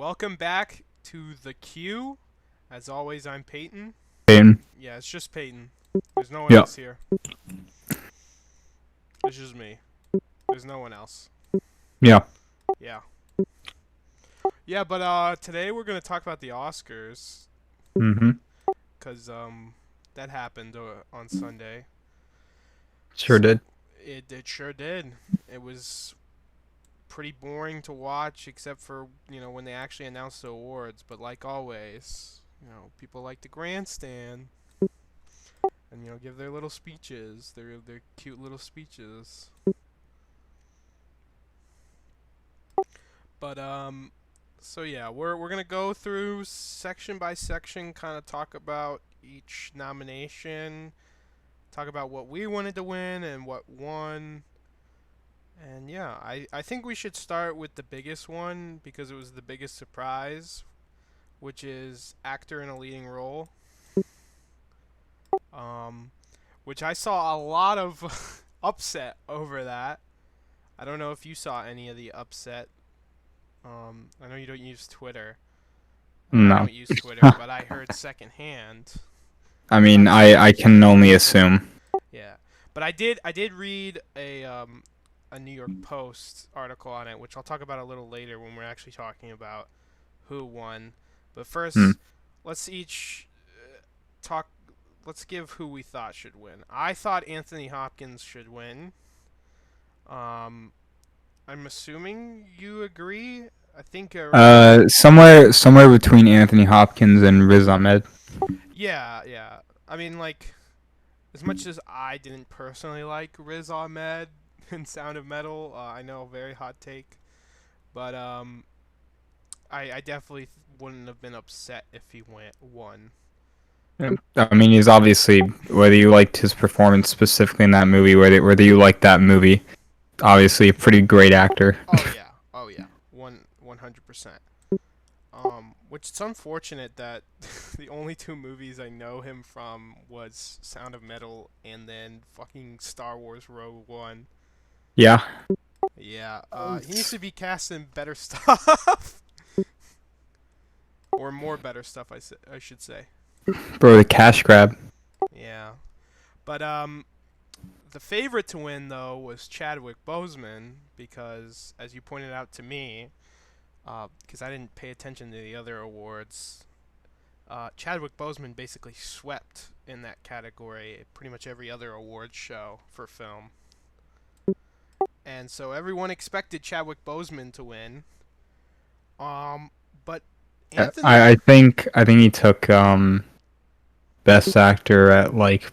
welcome back to the queue. As always, I'm Peyton. Peyton. Yeah, it's just Peyton. There's no one Yeah. else here. It's just me. There's no one else. Yeah. Yeah. Yeah, but today we're gonna talk about the Oscars, Mm-hmm. cause that happened on Sunday. Sure So did. it sure did. It was pretty boring to watch, except for when they actually announced the awards. But like always, people like to grandstand and give their little speeches, their cute little speeches. But so yeah, we're gonna go through section by section, kind of talk about each nomination, talk about what we wanted to win and what won. And yeah, I think we should start with the biggest one because it was the biggest surprise, which is actor in a leading role. Um, which I saw a lot of upset over that. I don't know if you saw any of the upset. I know you don't use Twitter. I No. don't use Twitter, but I heard secondhand. I A lot mean, of I can only assume. yeah, but I did read a New York Post article on it, which I'll talk about a little later when we're actually talking about who won. But Hmm. first, let's each talk. Let's give who we thought should win. I thought Anthony Hopkins should win. Um, I'm assuming you agree. I think Somewhere between Anthony Hopkins and Riz Ahmed. yeah, yeah. I mean, like, as much as I didn't personally like Riz Ahmed in Sound of Metal, I know, very hot take, but I definitely wouldn't have been upset if he won. Yeah. I mean, he's obviously, whether you liked his performance specifically in that movie, whether you liked that movie, obviously a pretty great actor. Oh yeah, 100%. Which it's unfortunate that the only two movies I know him from was Sound of Metal and then fucking Star Wars Rogue One. Yeah. Yeah, he needs to be cast in better stuff. Or more better stuff, I should say. Bro, the cash grab. Yeah. But the favorite to win though was Chadwick Boseman because, as you pointed out to me, because I didn't pay attention to the other awards, Chadwick Boseman basically swept in that category at pretty much every other awards show for film, and so everyone expected Chadwick Boseman to win. But Anthony, I think he took best actor at like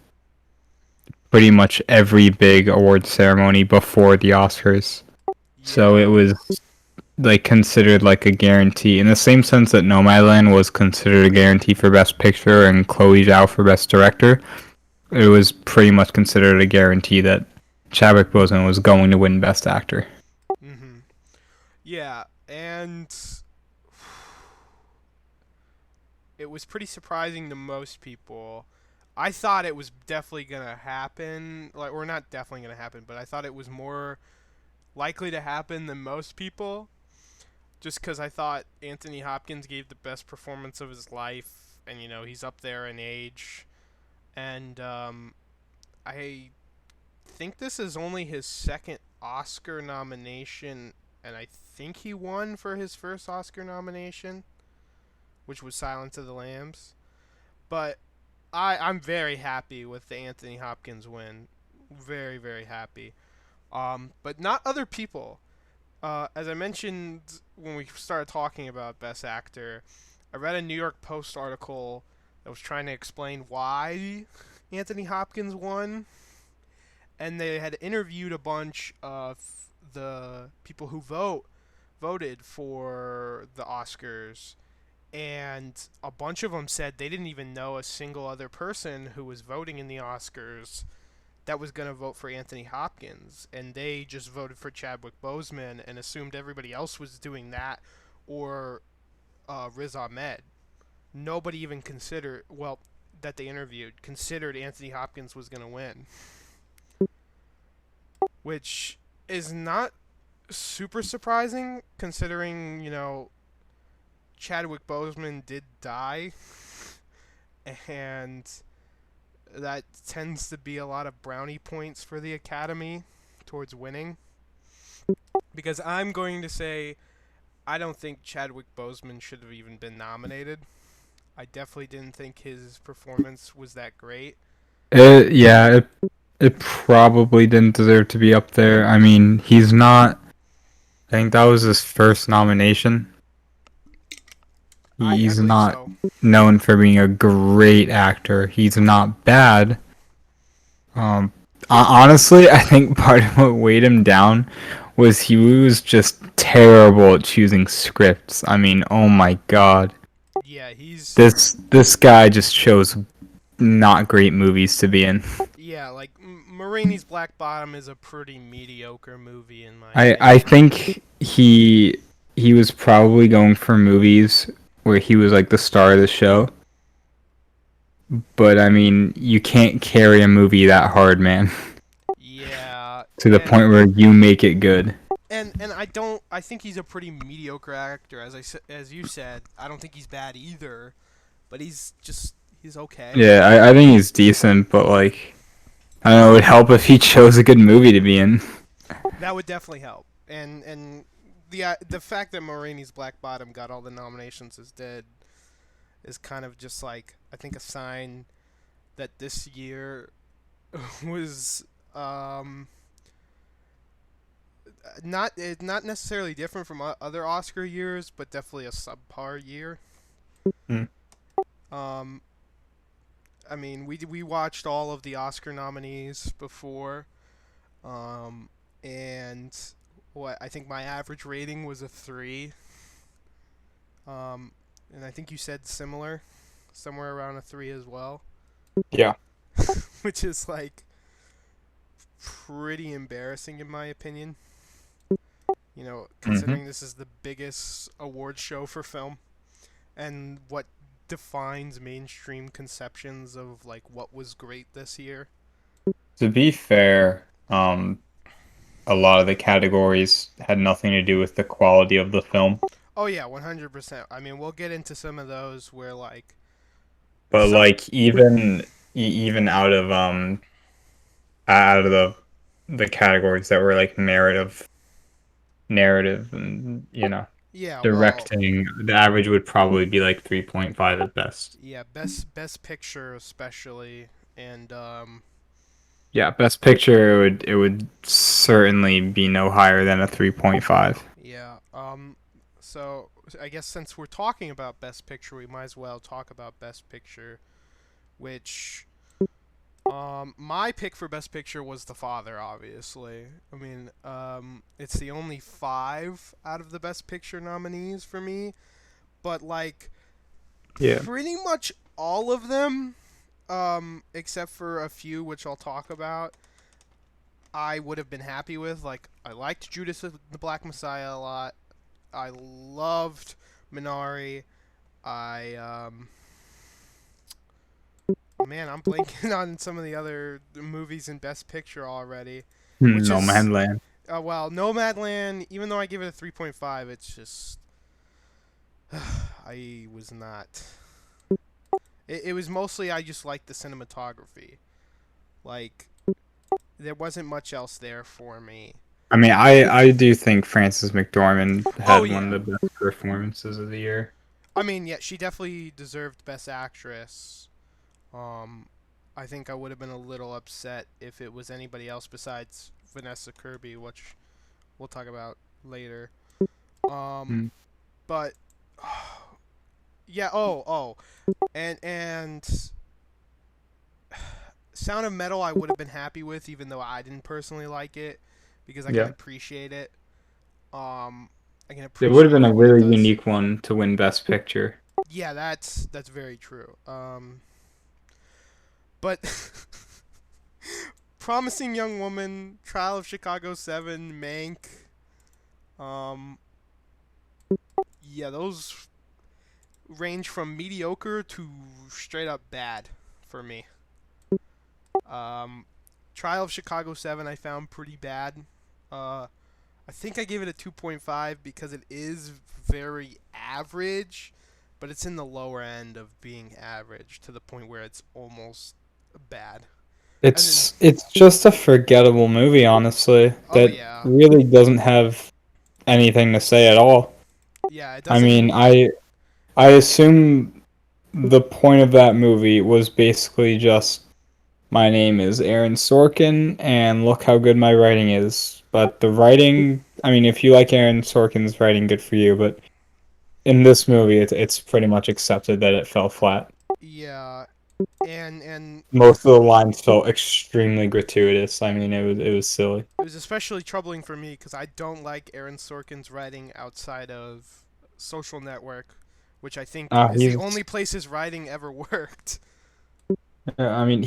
pretty much every big award ceremony before the Oscars. So it yeah, was like considered like a guarantee in the same sense that Nomadland was considered a guarantee for Best Picture and Chloe Zhao for Best Director. It was pretty much considered a guarantee that Chadwick Boseman was going to win Best Actor. mhm, yeah, and it was pretty surprising to most people. I thought it was definitely gonna happen, like, or not definitely gonna happen, but I thought it was more likely to happen than most people, just because I thought Anthony Hopkins gave the best performance of his life, and he's up there in age, and I think this is only his second Oscar nomination, and I think he won for his first Oscar nomination, which was Silence of the Lambs. But I'm very happy with the Anthony Hopkins win. Very, very happy. But not other people. As I mentioned when we started talking about Best Actor, I read a New York Post article that was trying to explain why Anthony Hopkins won, and they had interviewed a bunch of the people who voted for the Oscars, and a bunch of them said they didn't even know a single other person who was voting in the Oscars that was going to vote for Anthony Hopkins, and they just voted for Chadwick Boseman and assumed everybody else was doing that, or Riz Ahmed. Nobody even considered, well, that they interviewed, considered Anthony Hopkins was going to win, which is not super surprising considering, Chadwick Boseman did die, and that tends to be a lot of brownie points for the Academy towards winning. Because I'm going to say I don't think Chadwick Boseman should have even been nominated. I definitely didn't think his performance was that great. Yeah, it probably didn't deserve to be up there. I mean, he's not. I think that was his first nomination. I He's believe not so. known for being a great actor. He's not bad. Um, Honestly, I think part of what weighed him down was he was just terrible at choosing scripts. I mean, oh my god. Yeah, he's This guy just chose not great movies to be in. yeah, like Marini's Black Bottom is a pretty mediocre movie in my I opinion. think he was probably going for movies where he was like the star of the show. But I mean, you can't carry a movie that hard, man, Yeah, to the point where you make it good. and I don't. I think he's a pretty mediocre actor. As you said, I don't think he's bad either, but he's okay. Yeah, I think he's decent, but like I don't know, it would help if he chose a good movie to be in. That would definitely help. And the fact that Marini's Black Bottom got all the nominations as did is kind of just like I think a sign that this year was not necessarily different from other Oscar years, but definitely a subpar year. Mm. Um, I mean, we watched all of the Oscar nominees before, and what I think my average rating was a 3. And I think you said similar, somewhere around a 3 as well, Yeah. which is like pretty embarrassing in my opinion. Hmm. Considering this is the biggest award show for film and what defines mainstream conceptions of like what was great this year. To be fair, a lot of the categories had nothing to do with the quality of the film, Oh yeah, 100%. I mean, we'll get into some of those where like but some like even out of the categories that were like narrative and yeah, well, directing, the average would probably be like 3.5 at best. yeah, best picture especially and Yeah, best picture it would certainly be no higher than a 3.5. yeah, so I guess since we're talking about best picture, we might as well talk about best picture, which my pick for Best Picture was The Father, obviously. I mean, it's the only 5 out of the Best Picture nominees for me, but like Yeah. pretty much all of them, except for a few which I'll talk about, I would have been happy with. Like, I liked Judas the Black Messiah a lot. I loved Minari. I Man, I'm blanking on some of the other movies in Best Picture already, which No is Man Land. well, Nomadland. Even though I give it a 3.5, it's just I was not. It was mostly I just liked the cinematography. Like there wasn't much else there for me. I mean, I do think Frances McDormand Oh had one yeah, of the best performances of the year. I mean yeah, she definitely deserved Best Actress. Um, I think I would have been a little upset if it was anybody else besides Vanessa Kirby, which we'll talk about later. Um, Mm. but yeah, and Sound of Metal I would have been happy with, even though I didn't personally like it, because I can Yeah. appreciate it. Um, I can It would have appreciate been a what it really does. unique one to win Best Picture. Yeah, that's very true. But Promising Young Woman, Trial of Chicago 7, Mank. Um, yeah, those range from mediocre to straight up bad for me. Um, Trial of Chicago 7 I found pretty bad. I think I gave it a 2.5 because it is very average, but it's in the lower end of being average to the point where it's almost bad. And then, It's just a forgettable movie, honestly, oh that yeah, really doesn't have anything to say at all. yeah, it I doesn't. mean, I assume the point of that movie was basically just my name is Aaron Sorkin and look how good my writing is. But the writing, I mean, if you like Aaron Sorkin's writing, good for you, but in this movie it's pretty much accepted that it fell flat. Yeah, and Most of the lines felt extremely gratuitous. I mean, it was silly. it was especially troubling for me because I don't like Aaron Sorkin's writing outside of Social Network, which I think is the He's only place his writing ever worked. I mean,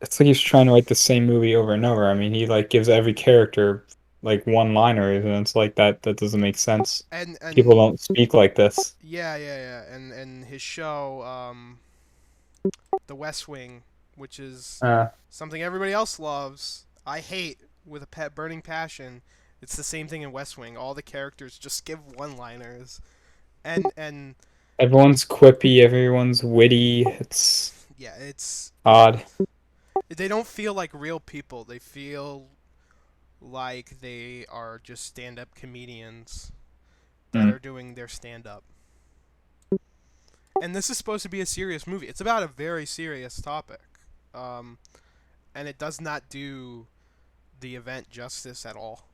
it's like he's trying to write the same movie over and over. I mean, he like gives every character like one-liners, and it's like that doesn't make sense. People And don't speak like this. yeah, and his show, The West Wing, which is Uh, something everybody else loves, I hate with a pet burning passion. It's the same thing in West Wing. All the characters just give one-liners, and Everyone's quippy, everyone's witty. It's yeah, odd. they don't feel like real people. They feel like they are just stand-up comedians that Mm. are doing their stand-up. And this is supposed to be a serious movie. It's about a very serious topic, um, and it does not do the event justice at all.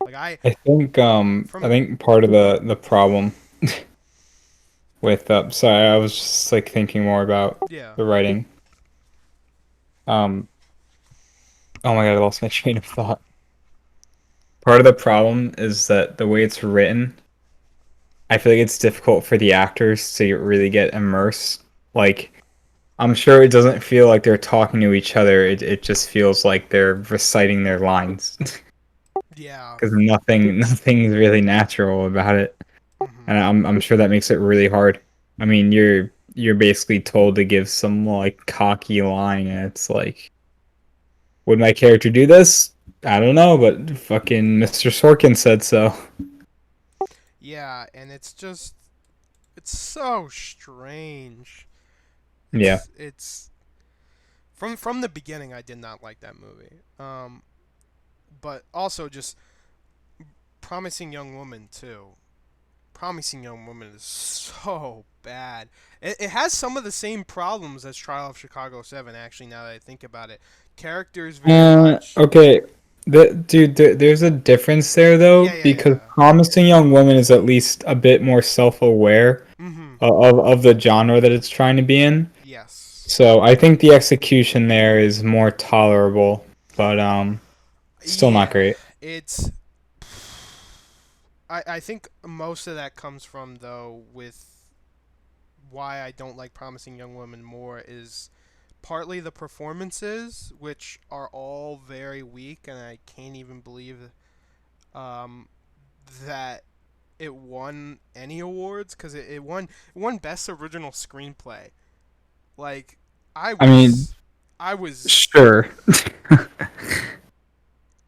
Like I from think part of the problem with sorry, I was just like thinking more about yeah, the writing. Um, oh my God, I lost my train of thought. Part of the problem is that the way it's written, I feel like it's difficult for the actors to really get immersed. Like, I'm sure it doesn't feel like they're talking to each other. It just feels like they're reciting their lines yeah, because nothing's really natural about it, hmm and I'm sure that makes it really hard. I mean, you're basically told to give some like cocky line, and it's like, would my character do this? I don't know, but fucking Mr. Sorkin said so. yeah, and it's so strange. Yeah. It's from the beginning. I did not like that movie. But also just Promising Young Woman too. Promising Young Woman is so bad. It has some of the same problems as Trial of Chicago 7, actually, now that I think about it. Characters very much. Okay. There's a difference there though, Yeah, yeah, because yeah. Promising Young Woman is at least a bit more self-aware Mm-hmm. of the genre that it's trying to be in. Yes. So I think the execution there is more tolerable, but still not Yeah. great. It's. I think most of that comes from, though, with why I don't like Promising Young Woman more is partly the performances, which are all very weak, and I can't even believe um, that it won any awards because it won Best Original Screenplay. Like I I mean, was I was sure.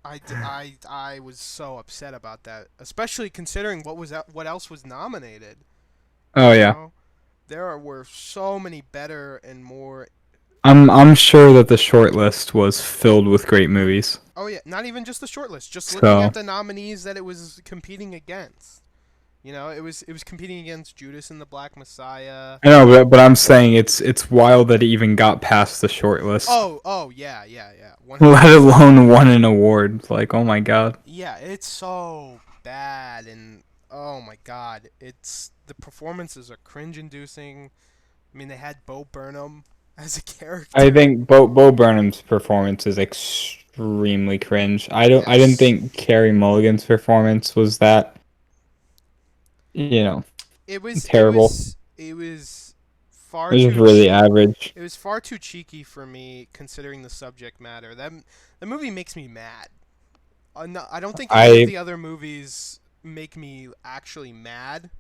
I was so upset about that, especially considering what else was nominated. Oh You yeah. know, were so many better and more. I'm sure that the short list was filled with great movies. Oh yeah, not even just the shortlist. Just looking So at the nominees that it was competing against. It was competing against Judas and the Black Messiah. I know, but I'm saying it's wild that it even got past the short list, Oh yeah, one hundred let percent. alone won an award. Like, oh my God. Yeah, it's so bad, and oh my god, it's the performances are cringe-inducing. I mean, they had Bo Burnham as a I character. think Bo Burnham's performance is extremely cringe. I didn't Yes, think Carey Mulligan's performance was that, you know, it was it terrible. was it was far It was too really average. it was far too cheeky for me considering the subject matter. The movie makes me mad. No, I don't think any of I the other movies make me actually mad.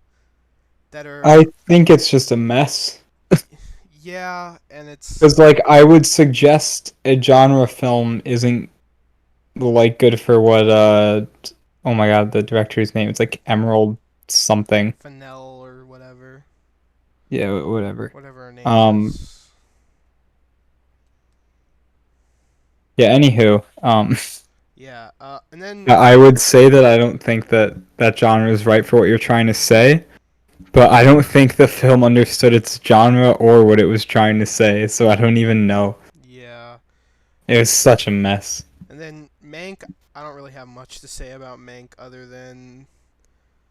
That are I think it's just a mess. yeah, and it's Because like I would suggest a genre film isn't like good for what oh my God, the director's name, it's like Emerald something. Fennell or whatever, Yeah, whatever. whatever her name Um, is. yeah. Anywho, Yeah. And then I would say that I don't think that that genre is right for what you're trying to say, but I don't think the film understood its genre or what it was trying to say, so I don't even know. yeah, It was such a mess. and then Mank. I don't really have much to say about Mank other than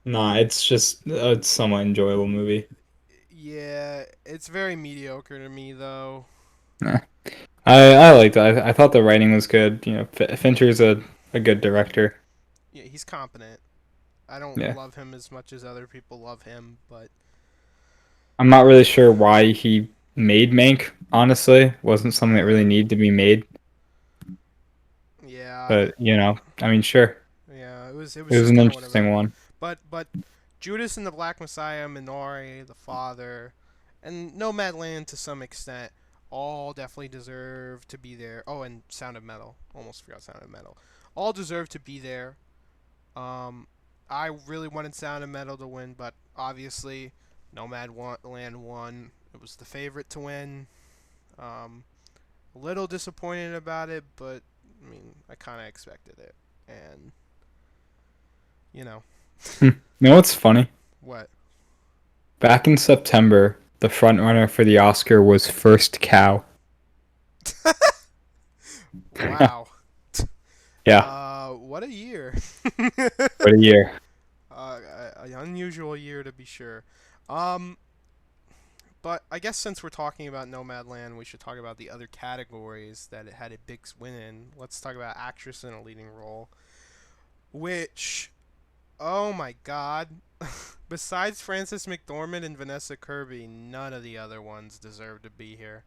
Nah, it's just a somewhat enjoyable movie. yeah, it's very mediocre to me though. Nah. I liked it. I thought the writing was good. You know, Fincher's a good director. Yeah, he's competent. I don't Yeah. love him as much as other people love him, but I'm not really sure why he made Mank, honestly. Wasn't something that really uh, needed to be made. yeah, But, I mean, sure. yeah, it It was was just an kind of whatever. interesting one. But Judas and the Black Messiah, Minari, The Father, and Nomadland to some extent all definitely deserve to be there. Oh, and Sound of Metal. Almost forgot Sound of Metal. All deserve to be there. Um, I really wanted Sound of Metal to win, but obviously Nomadland won. It was the favorite to win. Um, a little disappointed about it, but I mean, I kind of expected it. And you know You know what's funny? what? Back in September, the frontrunner for the Oscar was First Cow. Wow. Yeah, What a year. what a year. An unusual year to be sure. Um, but I guess since we're talking about Nomadland, we should talk about the other categories that it had a big win in. Let's talk about actress in a leading role, which, oh my God, besides Frances McDormand and Vanessa Kirby, none of the other ones deserve to be here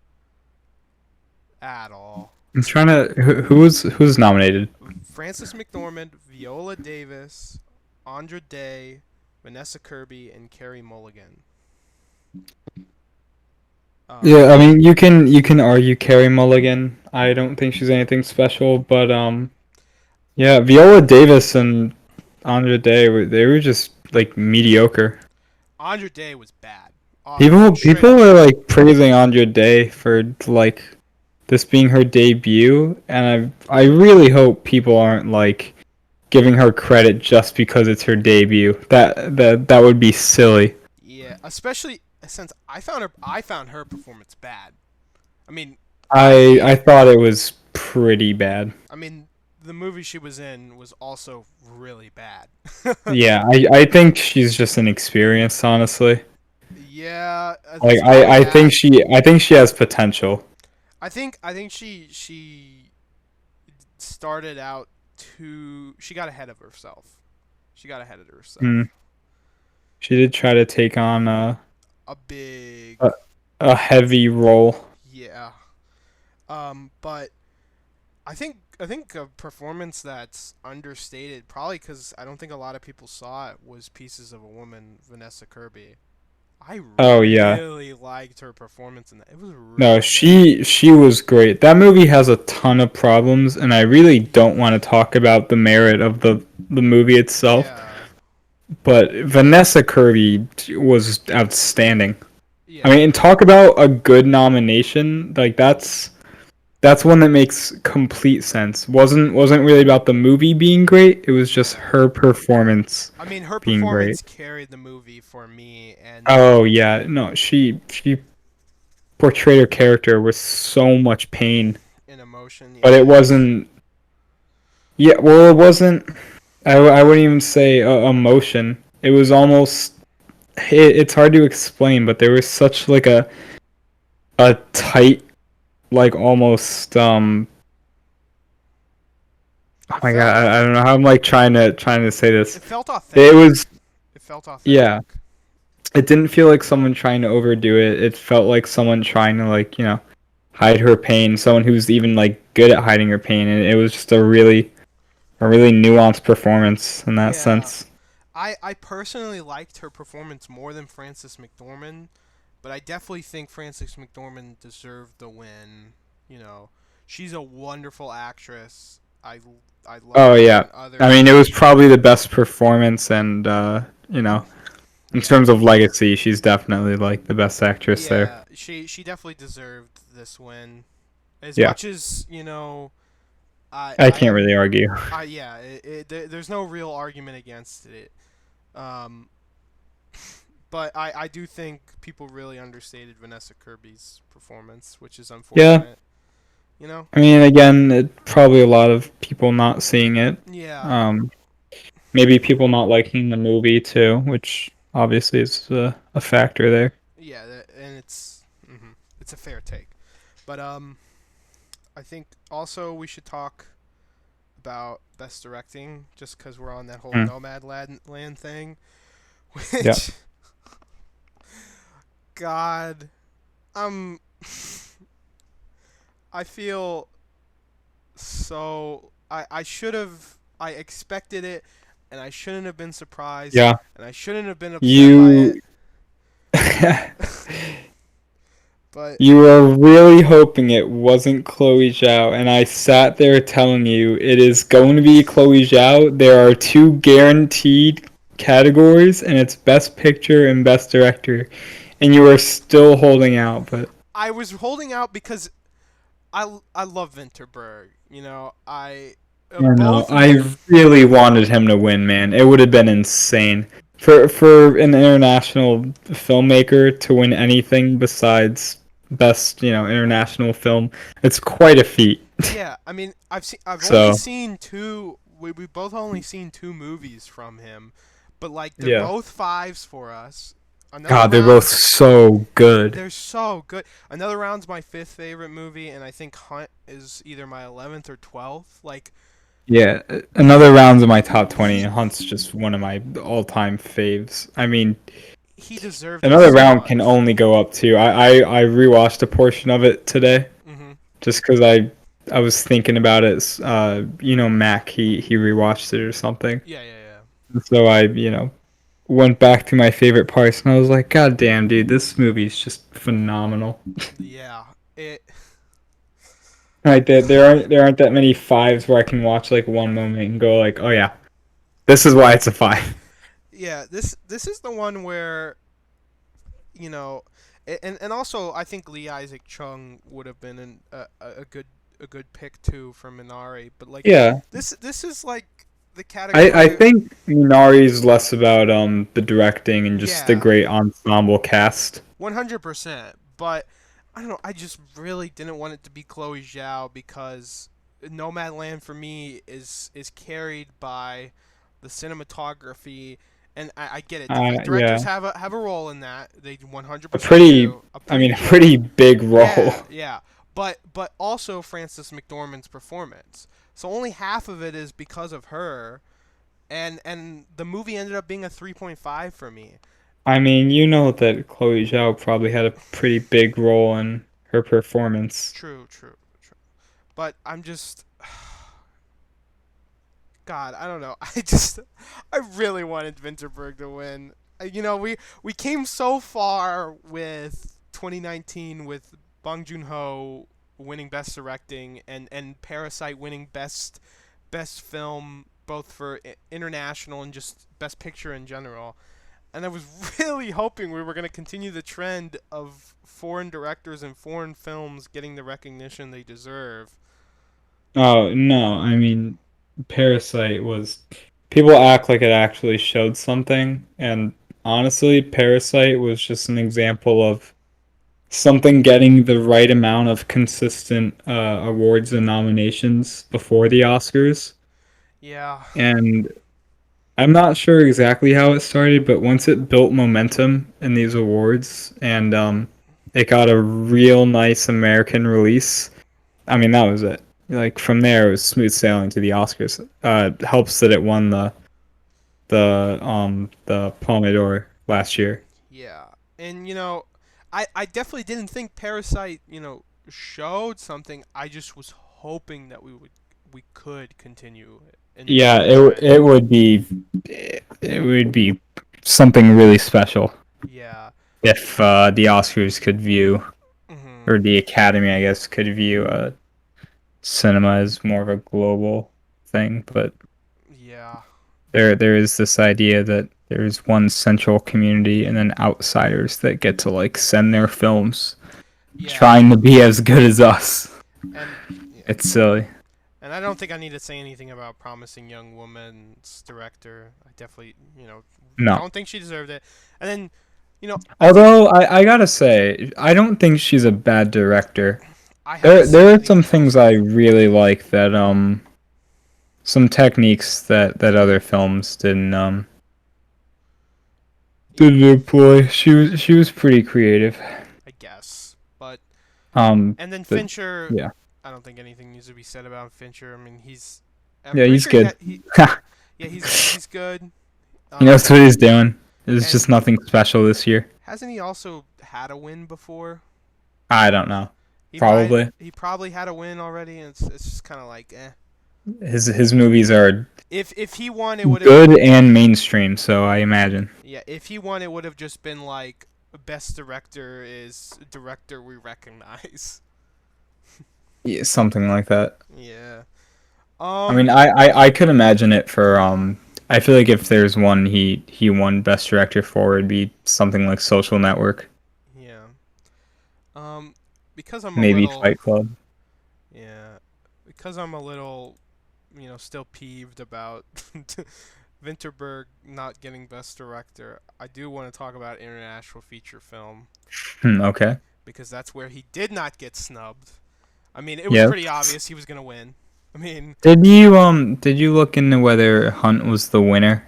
at all. I'm trying to who's nominated? Frances McDormand, Viola Davis, Andra Day, Vanessa Kirby, and Carey Mulligan. Yeah, Um, I mean you can argue Carey Mulligan. I don't think she's anything special, but yeah, Viola Davis and Andra Day they were just like mediocre. Andra Day was bad. Straight People up were bad. like praising Andra Day for like this being her debut, and I really hope people aren't like giving her credit just because it's her debut. That would be silly. Yeah, especially since I found her performance bad. I mean, I thought it was pretty bad. I mean, the movie she was in was also really bad. Yeah, I think she's just inexperienced, honestly. Yeah, Like it's probably that. I think she has potential. I think she started out too. She got ahead of herself. She got ahead of Hmm. herself. She did try to take on A big, a, a heavy role. yeah. But I think a performance that's understated, probably because I don't think a lot of people saw it, was Pieces of a Woman, Vanessa Kirby. I Oh yeah. really liked her performance in that. It was No, real good. she was great. That movie has a ton of problems, and I really don't want to talk about the merit of the movie itself. Yeah, But Vanessa Kirby was outstanding. I yeah, mean, and talk about a good nomination. Like that's one that makes complete sense. Wasn't really about the movie being great. It was just yeah. her performance I mean, her being great. performance carried the movie for me, and Oh yeah, no, she portrayed her character with so much pain, in emotion, but it yeah, wasn't. Yeah, well, it wasn't. I wouldn't even say emotion. It was almost. It's hard to explain, but there was such like a tight, like almost Oh it my god, felt I don't know how I'm like trying to say this. it felt It authentic. was It felt yeah. authentic. It didn't feel like someone trying to overdo it. It felt like someone trying to like, hide her pain, someone who's even like good at hiding her pain, and it was just a really nuanced performance in that Yeah, sense. I personally liked her performance more than Frances McDormand, but I definitely think Frances McDormand deserved the win. You know, she's a wonderful actress. I love Oh her yeah. in I other. mean, it was probably the best performance and, you know. In Yeah, terms of legacy, she's definitely like the best actress there. yeah, she definitely deserved this win. As Yeah, much as I I I can't really argue. yeah, there's no real argument against it. Um, but I do think people really understated Vanessa Kirby's performance, which is Yeah, unfortunate. You know? I mean, again, probably a lot of people not seeing it. Yeah, Um, Maybe people not liking the movie too, which obviously is a factor there. yeah, and it's a fair take. But I think also we should talk about best directing, just because we're on that whole Mm, Land thing, yeah. which God, um, I feel so. I should have. I expected it, and I shouldn't have been surprised, Yeah. and I shouldn't have been upset by You it. But you were really hoping it wasn't Chloe Zhao, and I sat there telling you it is going to be Chloe Zhao. There are two guaranteed categories, and it's Best Picture and Best Director, and you were still holding out. But I was holding out because I love Winterberg. You know, I I don't know. both I really wanted him to win, man. It would have been insane for an international filmmaker to win anything besides best, international film. It's quite a feat. yeah. I mean, I've only So seen two. We both only seen two movies from him, but like they're yeah. both fives for us. Another God, they're both round, so good. they're so good. Another round's my fifth favorite movie, and I think Hunt is either my 11th or 12th. Like Yeah, another round's in my top 20, he and Hunt's just one of my all-time faves. I mean, he deserved it another so round can much. only go up to. I rewatched a portion of it today, Hmm. just because I was thinking about it. Mac he rewatched it or something. Yeah, yeah, And so I went back to my favorite parts, and I was like, God damn, dude, this movie's just phenomenal. yeah. It. Like there aren't that many fives where I can watch like one moment and go like, oh yeah, this is why it's a five. Yeah, this is the one where you know, and also I think Lee Isaac Chung would have been a good pick too for Minari, but like Yeah, this is like the I category. think Minari's less about the directing and just the Yeah, great ensemble cast. 100%. But I don't know. I just really didn't want it to be Chloe Zhao because Nomadland for me is carried by the cinematography, and I get it. Directors Yeah, have a role in that. They a 100% pretty, do. A I pretty mean, a big. pretty big role. Yeah, yeah. But also Frances McDormand's performance. So only half of it is because of her, and the movie ended up being a 3.5 for me. I mean, you know that Chloe Zhao probably had a pretty big role in her performance. True, true, true. But I'm just God, I don't know. I really wanted Winterberg to win. We came so far with 2019 with Bong Joon-ho winning Best Directing and Parasite winning Best Film both for international and just Best Picture in general. And I was really hoping we were going to continue the trend of foreign directors and foreign films getting the recognition they deserve. Oh no, I mean, Parasite was. People act like it actually showed something, and honestly, Parasite was just an example of something getting the right amount of consistent awards and nominations before the Oscars. Yeah. And I'm not sure exactly how it started, but once it built momentum in these awards and it got a real nice American release, I mean, that was it. Like from there, it was smooth sailing to the Oscars. It helps that it won the Palme d'Or last year. Yeah, and I definitely didn't think Parasite showed something. I just was hoping that we could continue in Yeah, the it trend. it would be it would be something really special Yeah. if the Oscars could view, Mhm. or the Academy, I guess, could view cinema as more of a global thing. But Yeah. there is this idea that There's one central community and then outsiders that get to like send their films Yeah, trying to be as good as us. and yeah, It's silly. and I don't think I need to say anything about Promising Young Woman's director. I definitely, No. don't think she deserved it. And then, I think Although I gotta say, I don't think she's a bad director. I haven't There seen are some anything else things yet. I really like that some techniques that other films didn't deploy. She was pretty creative. I guess, but Um and then but Fincher. yeah. I don't think anything needs to be said about Fincher. I mean, I'm Yeah, pretty he's sure he good. had he. Yeah, he's good. He knows Um, what he's doing. It's and just nothing special this year. hasn't he also had a win before? I don't know. He might. Probably. He probably had a win already, and it's just kind of like, eh. His movies are If he won, it would have. good and mainstream, so I imagine. Yeah, if he won, it would have just been like best director is director we recognize. Yeah, something like that. Yeah. I mean, I could imagine it for I feel like if there's one he won best director for, it'd be something like Social Network, Yeah. Um, because I'm a maybe little. Fight Club. Yeah. Because I'm a little, still peeved about Vinterberg not getting best director. I do want to talk about international feature film Okay. because that's where he did not get snubbed. I mean, it was Yeah. pretty obvious he was gonna win. I mean, Did you look into whether Hunt was the winner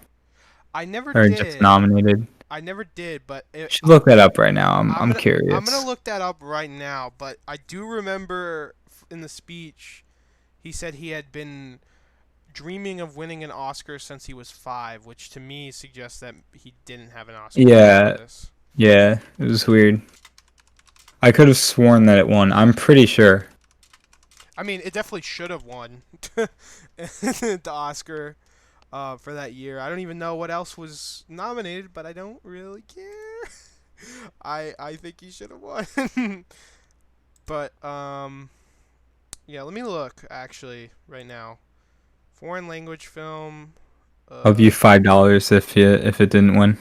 I never or just did. nominated? I never did, but Should look that up right now. I'm I'm I'm gonna I'm gonna curious. look that up right now. But I do remember in the speech, he said he had been dreaming of winning an Oscar since he was 5, which to me suggests that he didn't have an Oscar before Yeah, this. yeah, it was weird. I could have sworn that it won. I'm pretty sure. I mean, it definitely should have won the Oscar for that year. I don't even know what else was nominated, but I don't really care. I think he should have won. But yeah, let me look actually right now. Foreign language film. I'll give you $5 if it didn't win.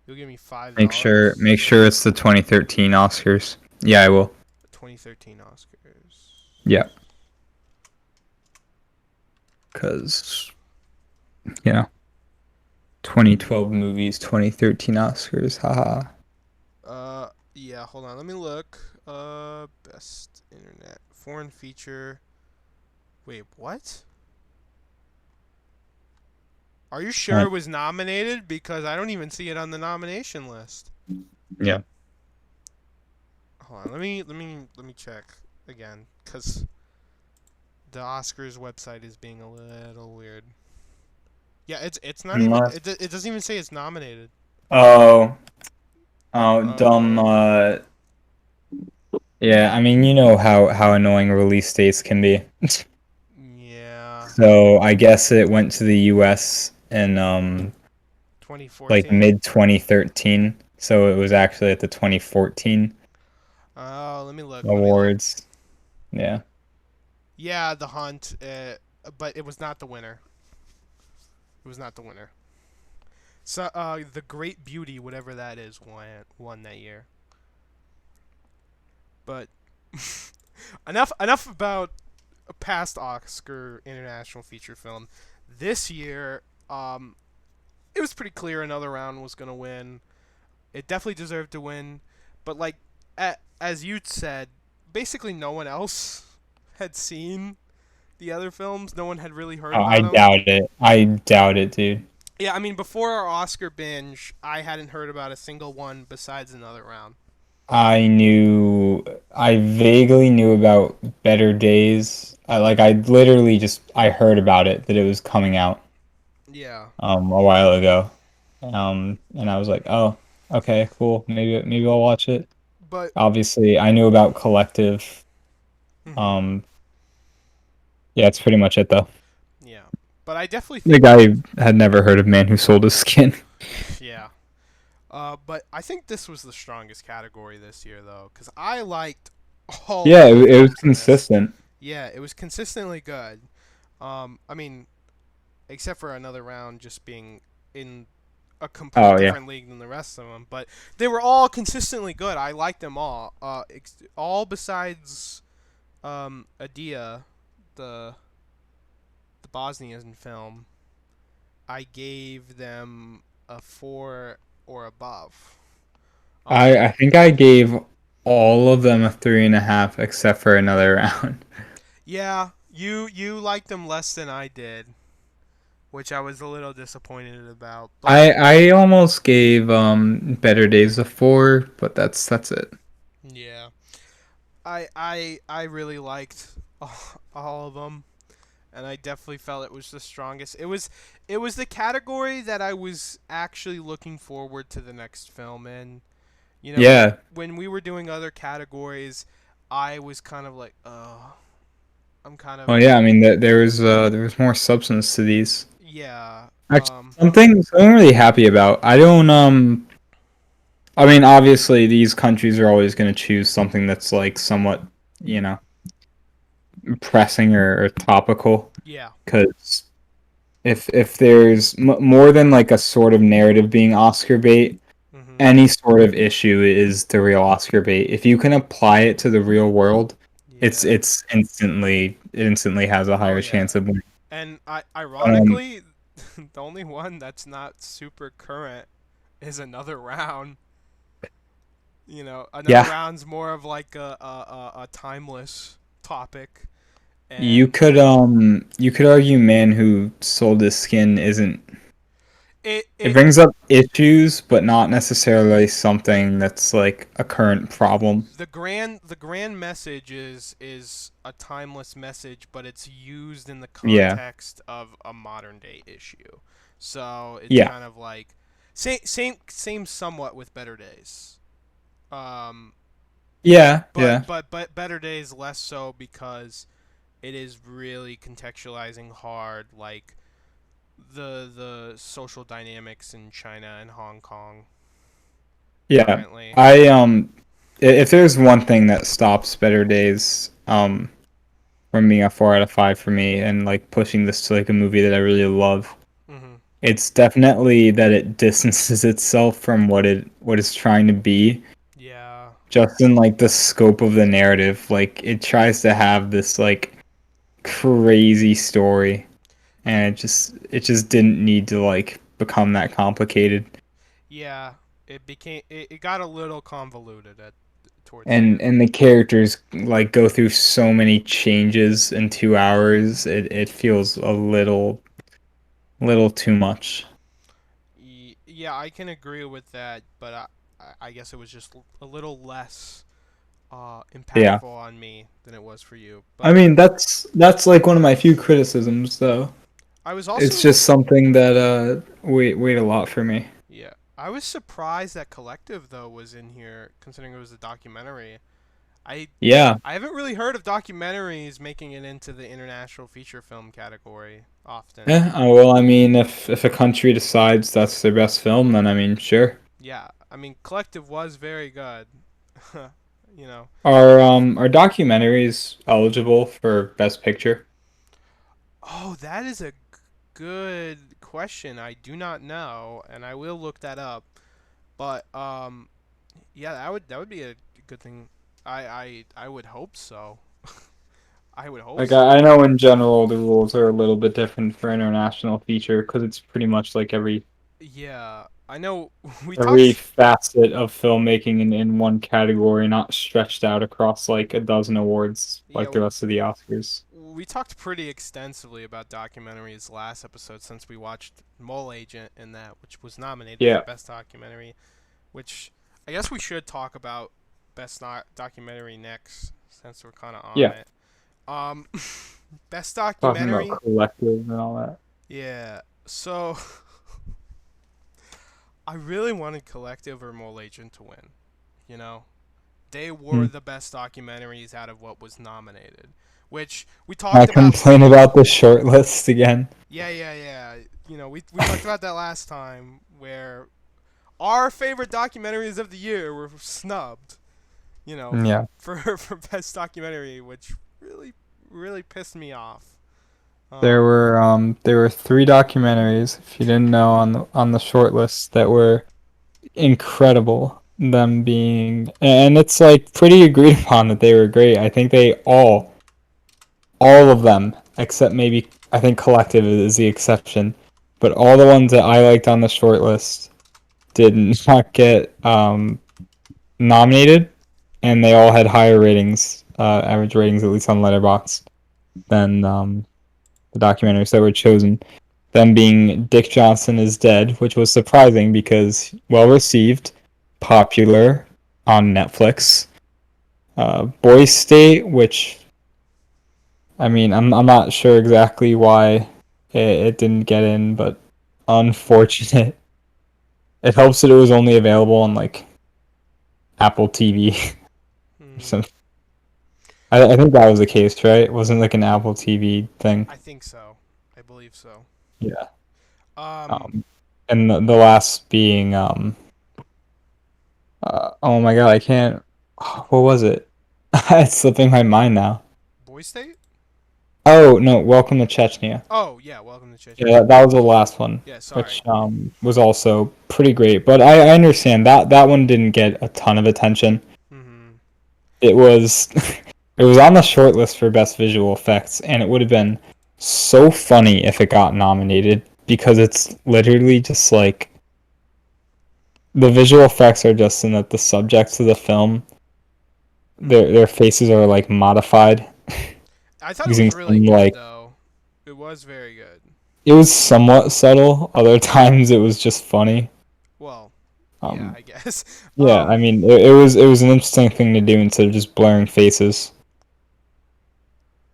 You'll give me five Make sure dollars. make sure it's the 2013 Oscars. Yeah, I will. 2013 Oscars. Yeah, cuz you know, 2012 movies, 2013 Oscars. Haha. Yeah. Hold on. Let me look. Best internet foreign feature. Wait, what? Are you sure Right. it was nominated? Because I don't even see it on the nomination list. Yeah. Hold on. Let me check again, cause the Oscars website is being a little weird. Yeah, it's not even. Unless It doesn't even say it's nominated. Oh, oh, dumb. Uh, Yeah, I mean, you know how annoying release dates can be. yeah, So I guess it went to the U.S. in like 2014. mid 2013. So it was actually at the 2014 Oh, let me look. Let me look. awards. Yeah. Yeah, The Hunt. But it was not the winner. It was not the winner. So, The Great Beauty, whatever that is, won that year. But enough about a past Oscar international feature film. This year, it was pretty clear another round was gonna win. It definitely deserved to win, but like as you said, basically no one else had seen the other films. No one had really heard Oh, I about them. doubt it. I doubt it, dude. Yeah, I mean, before our Oscar binge, I hadn't heard about a single one besides another round. I vaguely knew about Better Days. I literally just I heard about it that it was coming out Yeah, a while ago. And I was like, "Oh, okay, cool. Maybe I'll watch it." but Obviously, I knew about Collective. mhm, Um, yeah, it's pretty much it though. yeah, but I definitely The think, guy had never heard of Man Who Sold His Skin. yeah. But I think this was the strongest category this year, though, because I liked all Yeah, of the it was films in this. consistent. Yeah, it was consistently good. I mean, except for another round just being in a complete Oh yeah. different league than the rest of them. But they were all consistently good. I liked them all. All besides Adia, the the Bosnian film. I gave them a 4 or above. Um, I think I gave all of them a 3.5, except for another round. yeah, you liked them less than I did, which I was a little disappointed about. But I almost gave Better Days a 4, but that's it. yeah, I really liked all of them, and I definitely felt it was the strongest. It was the category that I was actually looking forward to the next film in. Yeah. When we were doing other categories, I was kind of like, oh, I'm kind of Well, yeah. I mean, there was more substance to these. yeah, Actually, something I'm really happy about. I don't I mean, obviously, these countries are always going to choose something that's like somewhat, you know, pressing or topical. yeah, Because if there's more than like a sort of narrative being Oscar bait, mhm, any sort of issue is the real Oscar bait. If you can apply it to the real world, yeah, it instantly has a oh higher yeah, chance of winning. and Um, ironically, the only one that's not super current is Another Round. Another yeah, round's more of like a timeless topic, you and could argue Man Who Sold His Skin isn't. it It it brings up issues, but not necessarily something that's like a current problem. the grand message is a timeless message, but it's used in the Yeah, context of a modern day issue. So it's yeah, kind of like same somewhat with Better Days. Um, yeah, but yeah, but Better Days less so because it is really contextualizing hard like the social dynamics in China and Hong Kong yeah. currently. If there's one thing that stops Better Days, from being a 4 out of 5 for me, and like pushing this to like a movie that I really love, Hmm. it's definitely that it distances itself from what it's trying to be, Yeah. just in like the scope of the narrative. Like it tries to have this like crazy story, Y- and it just didn't need to like become that complicated. yeah. It got a little convoluted towards the And end. the characters like go through so many changes in 2 hours. It feels a little too much. Yeah, I can agree with that, but I guess it was just a little less Yeah. impactful on me than it was for you. I But mean, that's like one of my few criticisms, though. I was It's also just something that weighed a lot for me. yeah, I was surprised that Collective though was in here, considering it was a documentary. I Yeah. I haven't really heard of documentaries making it into the international feature film category often. Yeah. Well, I mean, if a country decides that's their best film, then I mean, sure. Yeah, I mean, Collective was very good. you know. Are documentaries eligible for Best Picture? Oh, that is a good question. I do not know, and I will look that up. But yeah, that would be a good thing. I would hope so. I would hope Like so. I know in general the rules are a little bit different for international feature because it's pretty much like Yeah, I know. We every talked. facet of filmmaking in one category, not stretched out across like a dozen awards Yeah, like the rest of the Oscars. we talked pretty extensively about documentaries last episode since we watched Mole Agent in that, which was nominated for Yeah. best documentary. Which I guess we should talk about best documentary next since we're kind of on Yeah. it. Um, best Talking about documentary. collective and all that. Yeah. So I really wanted Collective or Mole Agent to win. You know, they Hmm. were the best documentaries out of what was nominated. Which we I talked about. complain about the short list again. Yeah, yeah, yeah. We talked about that last time where our favorite documentaries of the year were snubbed. Yeah. For best documentary, which really really pissed me off. Um, There were three documentaries, if you didn't know, on the short list that were incredible. Them being, and it's like pretty agreed upon that they were great. I think they all of them, except maybe I think Collective is the exception, but all the ones that I liked on the short list did not get nominated, and they all had higher ratings, average ratings at least on Letterboxd than the documentaries that were chosen. Them being Dick Johnson is Dead, which was surprising because well received, popular on Netflix. Boys State, which I mean, I'm not sure exactly why it didn't get in, but unfortunate. It helps that it was only available on like Apple TV. hmm, So I think that was the case, right? It wasn't like an Apple TV thing. I think so. I believe so. Yeah. Um, Um, and the last being oh my god, I can't. What was it? It's slipping my mind now. Boy State? Oh no, Welcome to Chechnya. Oh, yeah, Welcome to Yeah, Chechnya. that was the last one, Yeah, sorry. which was also pretty great. But I understand that that one didn't get a ton of attention. Hmm. It was it was on the short list for best visual effects, and it would have been so funny if it got nominated because it's literally just like the visual effects are just in that the subjects of the film Hmm. their faces are like modified I thought it using was really some good, like though. It was very good. it was somewhat subtle. Other times it was just funny. Well, yeah, Um, I guess. yeah, I mean it was an interesting thing to do instead of just blurring faces.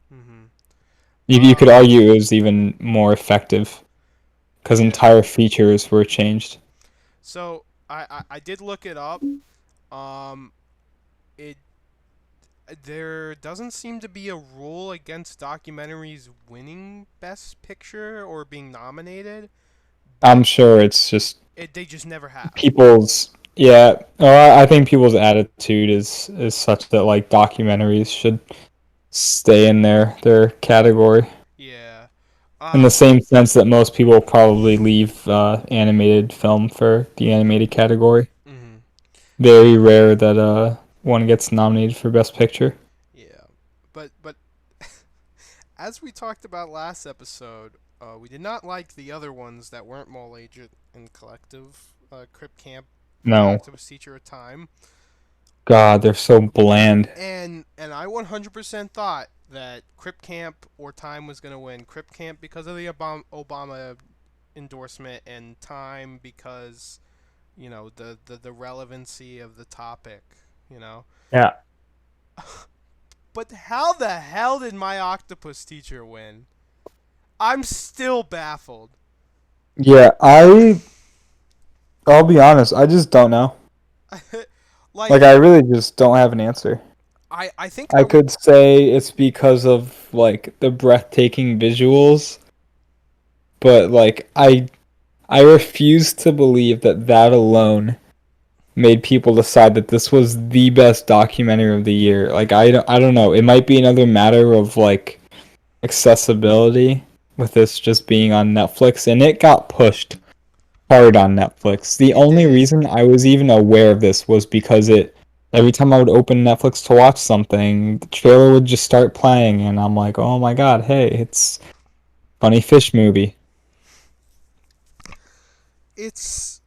Hmm. You could Um, argue it was even more effective because yeah. entire features were changed. So I did look it up. Um, it there doesn't seem to be a rule against documentaries winning Best Picture or being nominated, I'm but sure it's just they just never have. people's yeah. I think people's attitude is such that like documentaries should stay in their category. Yeah. In the Um. same sense that most people probably leave animated film for the animated category. Mhm. Very rare that one gets nominated for Best Picture. Yeah. But as we talked about last episode, we did not like the other ones that weren't Mole Agent and Collective, Crip Camp, My No. Octopus Teacher of Time, God, they're so bland. and I 100% thought that Crip Camp or Time was gonna win. Crip Camp because of the Obama endorsement, and Time because the relevancy of the topic. You know, Yeah. but how the hell did My Octopus Teacher win? I'm still baffled. Yeah, I'll be honest, I just don't know. Like Like I really just don't have an answer. I think I could say it's because of like the breathtaking visuals, but like I refuse to believe that that alone made people decide that this was the best documentary of the year. Like I don't know. It might be another matter of like accessibility with this just being on Netflix, and it got pushed hard on Netflix. The it only did. reason I was even aware of this was because it every time I would open Netflix to watch something, the trailer would just start playing and I'm like, "Oh my god, hey, it's Funny Fish movie." It's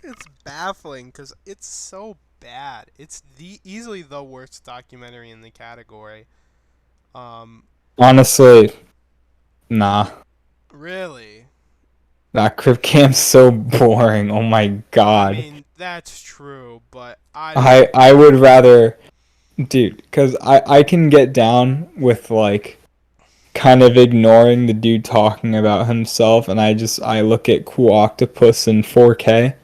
it's baffling because it's so bad. It's the easily the worst documentary in the category. Um, Honestly, nah. really. That Crip Camp's so boring. Oh my I god. mean, that's true, but I don't. I would rather dude, cuz I can get down with like kind of ignoring the dude talking about himself and I look at Cool Octopus in 4K,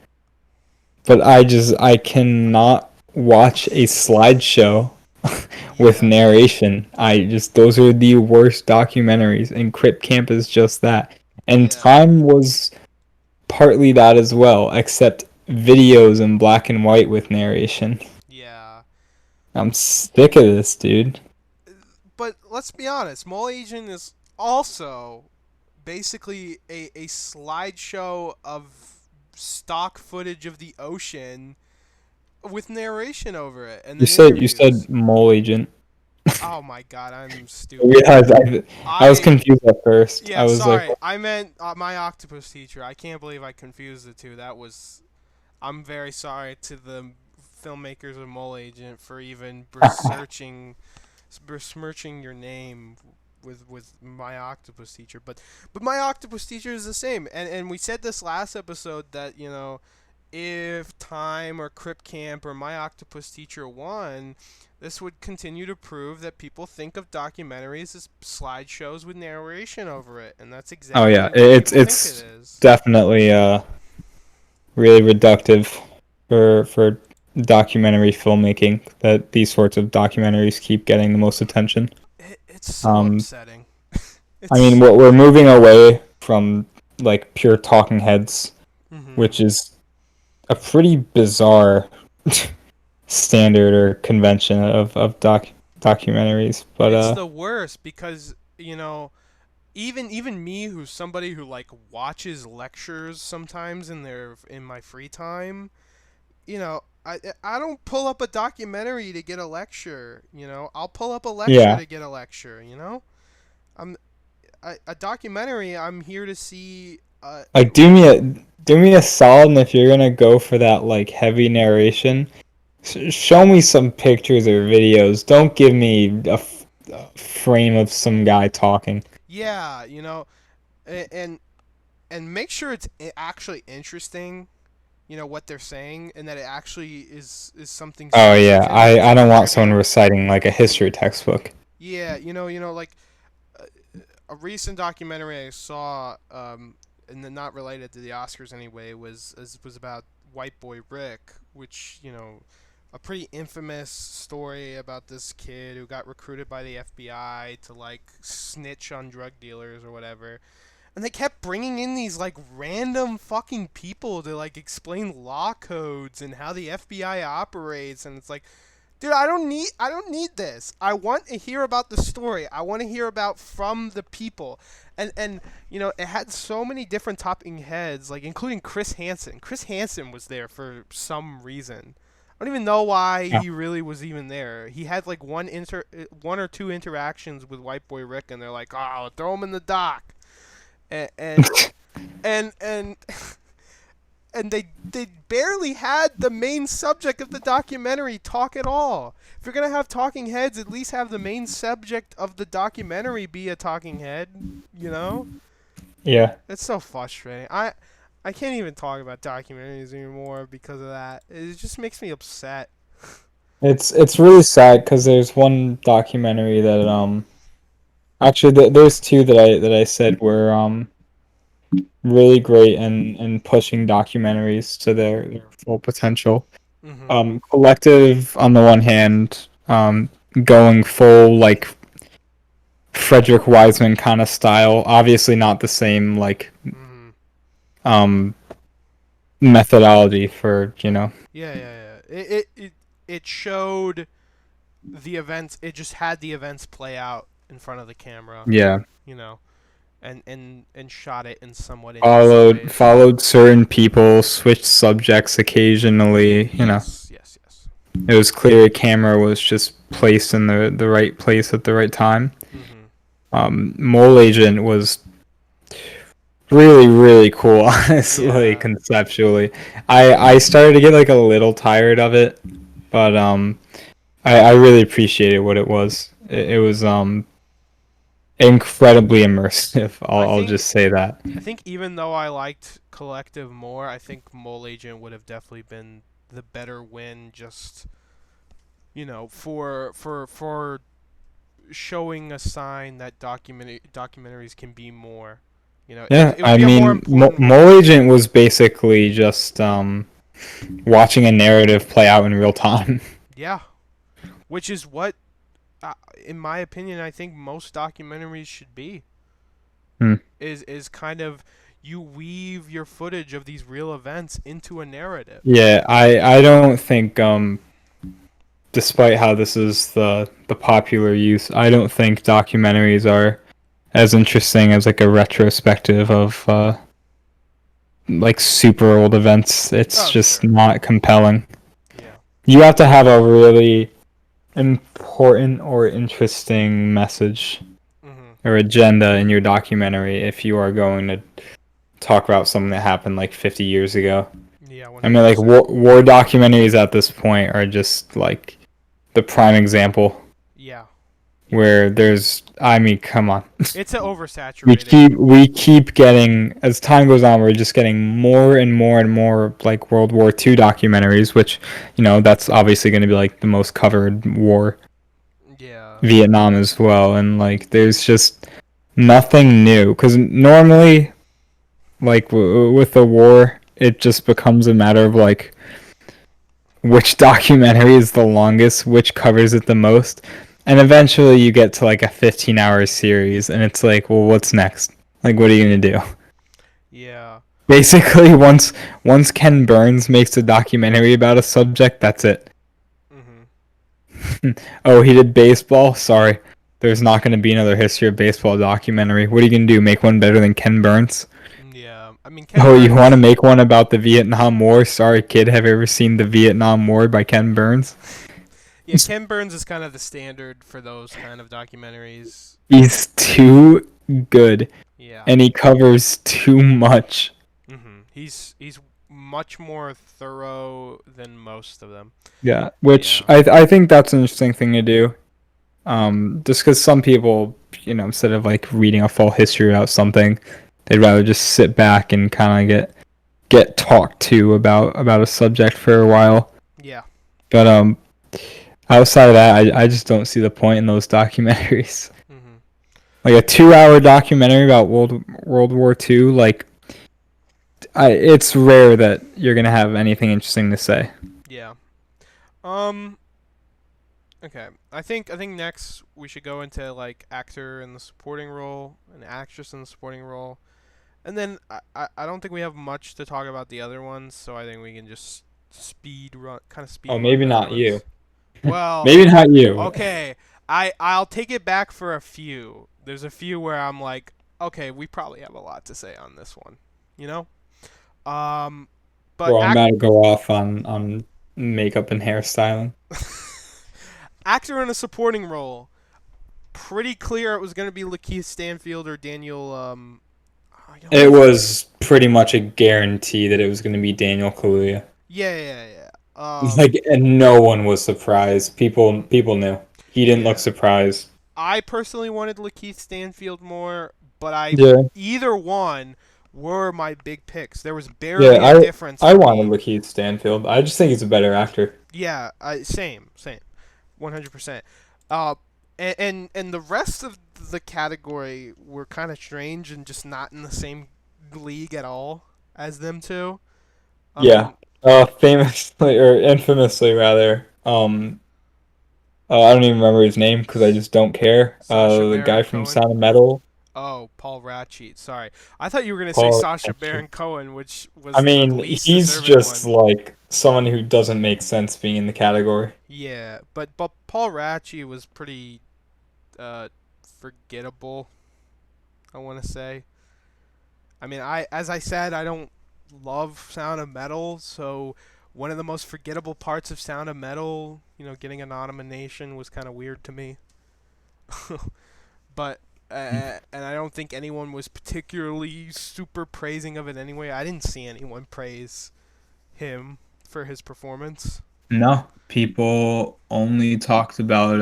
but I cannot watch a slideshow with Yeah, narration. I just those are the worst documentaries and Crip Camp is just that. And yeah, Time was partly that as well, except videos in black and white with narration. yeah. I'm sick of this, dude. But let's be honest, Mole Agent is also basically a slideshow of stock footage of the ocean with narration over it, and You then said you interviews. said mole agent. Oh my god, I'm I stupid. realized I was I confused at first. I Yeah, was like, sorry. I meant my octopus teacher. I can't believe I confused the two. That was. I'm very sorry to the filmmakers of Mole Agent for even besmirching your name with my octopus teacher. But my octopus teacher is the same. And we said this last episode that if Time or Crip Camp or My Octopus Teacher won, this would continue to prove that people think of documentaries as slideshows with narration over it, and that's oh yeah, exactly what people think it it's is. definitely really reductive for documentary filmmaking that these sorts of documentaries keep getting the most attention. It's so Um, upsetting. I It's mean, so we're upsetting. moving away from like pure talking heads, Hmm. which is a pretty bizarre standard or convention of documentaries. But It's the worst because even me, who's somebody who like watches lectures sometimes in my free time. I don't pull up a documentary to get a lecture. I'll pull up a lecture yeah, to get a lecture. I'm a documentary. I'm here to see. like do me a solid, and if you're gonna go for that like heavy narration, show me some pictures or videos. Don't give me a frame of some guy talking. Yeah, and and make sure it's actually interesting. What they're saying, and that it actually is something Oh yeah, significant to I don't want someone contribute. reciting like a history textbook. Yeah, like uh, a recent documentary I saw, and then not related to the Oscars anyway, was about White Boy Rick, which a pretty infamous story about this kid who got recruited by the FBI to like snitch on drug dealers or whatever. And they kept bringing in these like random fucking people to like explain law codes and how the FBI operates, and it's like, dude, I don't need this. I want to hear about the story. I want to hear about from the people. And it had so many different talking heads, like including Chris Hansen. Chris Hansen was there for some reason. I don't even know why Yeah. he really was even there. He had like one or two interactions with White Boy Rick, and they're like, "Oh, throw him in the dock," and and and they barely had the main subject of the documentary talk at all. If you're gonna have talking heads, at least have the main subject of the documentary be a talking head. You know, Yeah. it's so frustrating. I can't even talk about documentaries anymore because of that. It just makes me upset. It's really sad because there's one documentary that actually there's two that I said were really great and pushing documentaries to their full potential. Mhm. Collective on the one hand, going full like Frederick Wiseman kind of style. Obviously not the same like Mhm. um methodology for Yeah, yeah, yeah. It showed the events. It just had the events play out in front of the camera. yeah, You know. And shot it in somewhat interesting followed ways. followed certain people, switched subjects occasionally. Yes, yes, yes. It was clear a camera was just placed in the right place at the right time. Mhm. Mole Agent was really really cool, honestly, Yeah. conceptually. I started to get like a little tired of it, but I really appreciated what it was. It Mhm. was incredibly immersive. I I'll think just say that. I think even though I liked Collective more, I think Mole Agent would have definitely been the better win. Just for showing a sign that documentaries can be more. Yeah, It would I be a more mean, important Mole win. Agent was basically just watching a narrative play out in real time. Yeah, which is what, in my opinion, I think most documentaries should be. Hmm. Is kind of you weave your footage of these real events into a narrative. Yeah, I don't think despite how this is the popular use, I don't think documentaries are as interesting as like a retrospective of like super old events. It's Oh, just sure. not compelling. Yeah. You have to have a really important or interesting message Mhm. or agenda in your documentary if you are going to talk about something that happened like 50 years ago. Yeah, I mean, like 100%. war documentaries at this point are just like the prime example Yeah. Yeah. where there's, I mean, come on. It's a we oversaturated. keep we keep getting, as time goes on, we're just getting more and more and more like World War II documentaries, which, that's obviously going to be like the most covered war. Yeah. Vietnam as well, and like there's just nothing new because normally, like with the war, it just becomes a matter of like which documentary is the longest, which covers it the most, and eventually you get to like a 15-hour series, and it's like, well, what's next? Like, what are you gonna do? Yeah. Basically, once Ken Burns makes a documentary about a subject, that's it. Mhm. Oh, he did baseball? Sorry. There's not going to be another history of baseball documentary. What are you going to do? Make one better than Ken Burns? Yeah. I mean, Ken Oh, you want to Burns. make one about the Vietnam War? Sorry, kid. Have you ever seen the Vietnam War by Ken Burns? Yeah, Ken Burns is kind of the standard for those kind of documentaries. He's too good, Yeah. and he covers too much. He's much more thorough than most of them. Yeah, which Yeah. I think that's an interesting thing to do. Just because some people, instead of like reading a full history about something, they'd rather just sit back and kind of get talked to about a subject for a while. Yeah. But outside of that, I just don't see the point in those documentaries. Mhm. Like a 2 hour documentary about World War II, like it's rare that you're gonna have anything interesting to say. Yeah. Um. Okay. I think next we should go into like actor in the supporting role and actress in the supporting role, and then I don't think we have much to talk about the other ones, so I think we can just speed Oh, run maybe the other not you. ones. Well, Maybe not you. okay. I'll take it back for a few. There's a few where I'm like, okay, we probably have a lot to say on this one, you know. Um, but Bro, I'm about to go off on makeup and hairstyling. actor in a supporting role. Pretty clear it was gonna be Lakeith Stanfield or Daniel. It was pretty much a guarantee that it was going to be Daniel Kaluuya. Yeah, yeah, yeah. Like, and no one was surprised. People knew. He didn't look Yeah. surprised. I personally wanted Lakeith Stanfield more, but Yeah, either one were my big picks. There was yeah. barely a difference I for wanted me. Lakeith Stanfield. I just think he's a better actor. Yeah, same, 100%. Uh, and the rest of the category were kind of strange and just not in the same league at all as them two. Yeah. Um, Famously or infamously rather. I don't even remember his name because I just don't care. Sasha The guy Baron from Cohen. Sound of Metal, Oh, Paul Ratchett. Sorry, I thought you were gonna say Paul. Sasha Baron Cohen, which I was the mean, least he's deserving just one. like someone who doesn't make sense being in the category. Yeah, but Paul Ratchett was pretty uh forgettable. I want to say. I mean, as I said, I don't love Sound of Metal, so one of the most forgettable parts of Sound of Metal, getting a nomination was kind of weird to me. But and I don't think anyone was particularly super praising of it anyway. I didn't see anyone praise him for his performance. No, people only talked about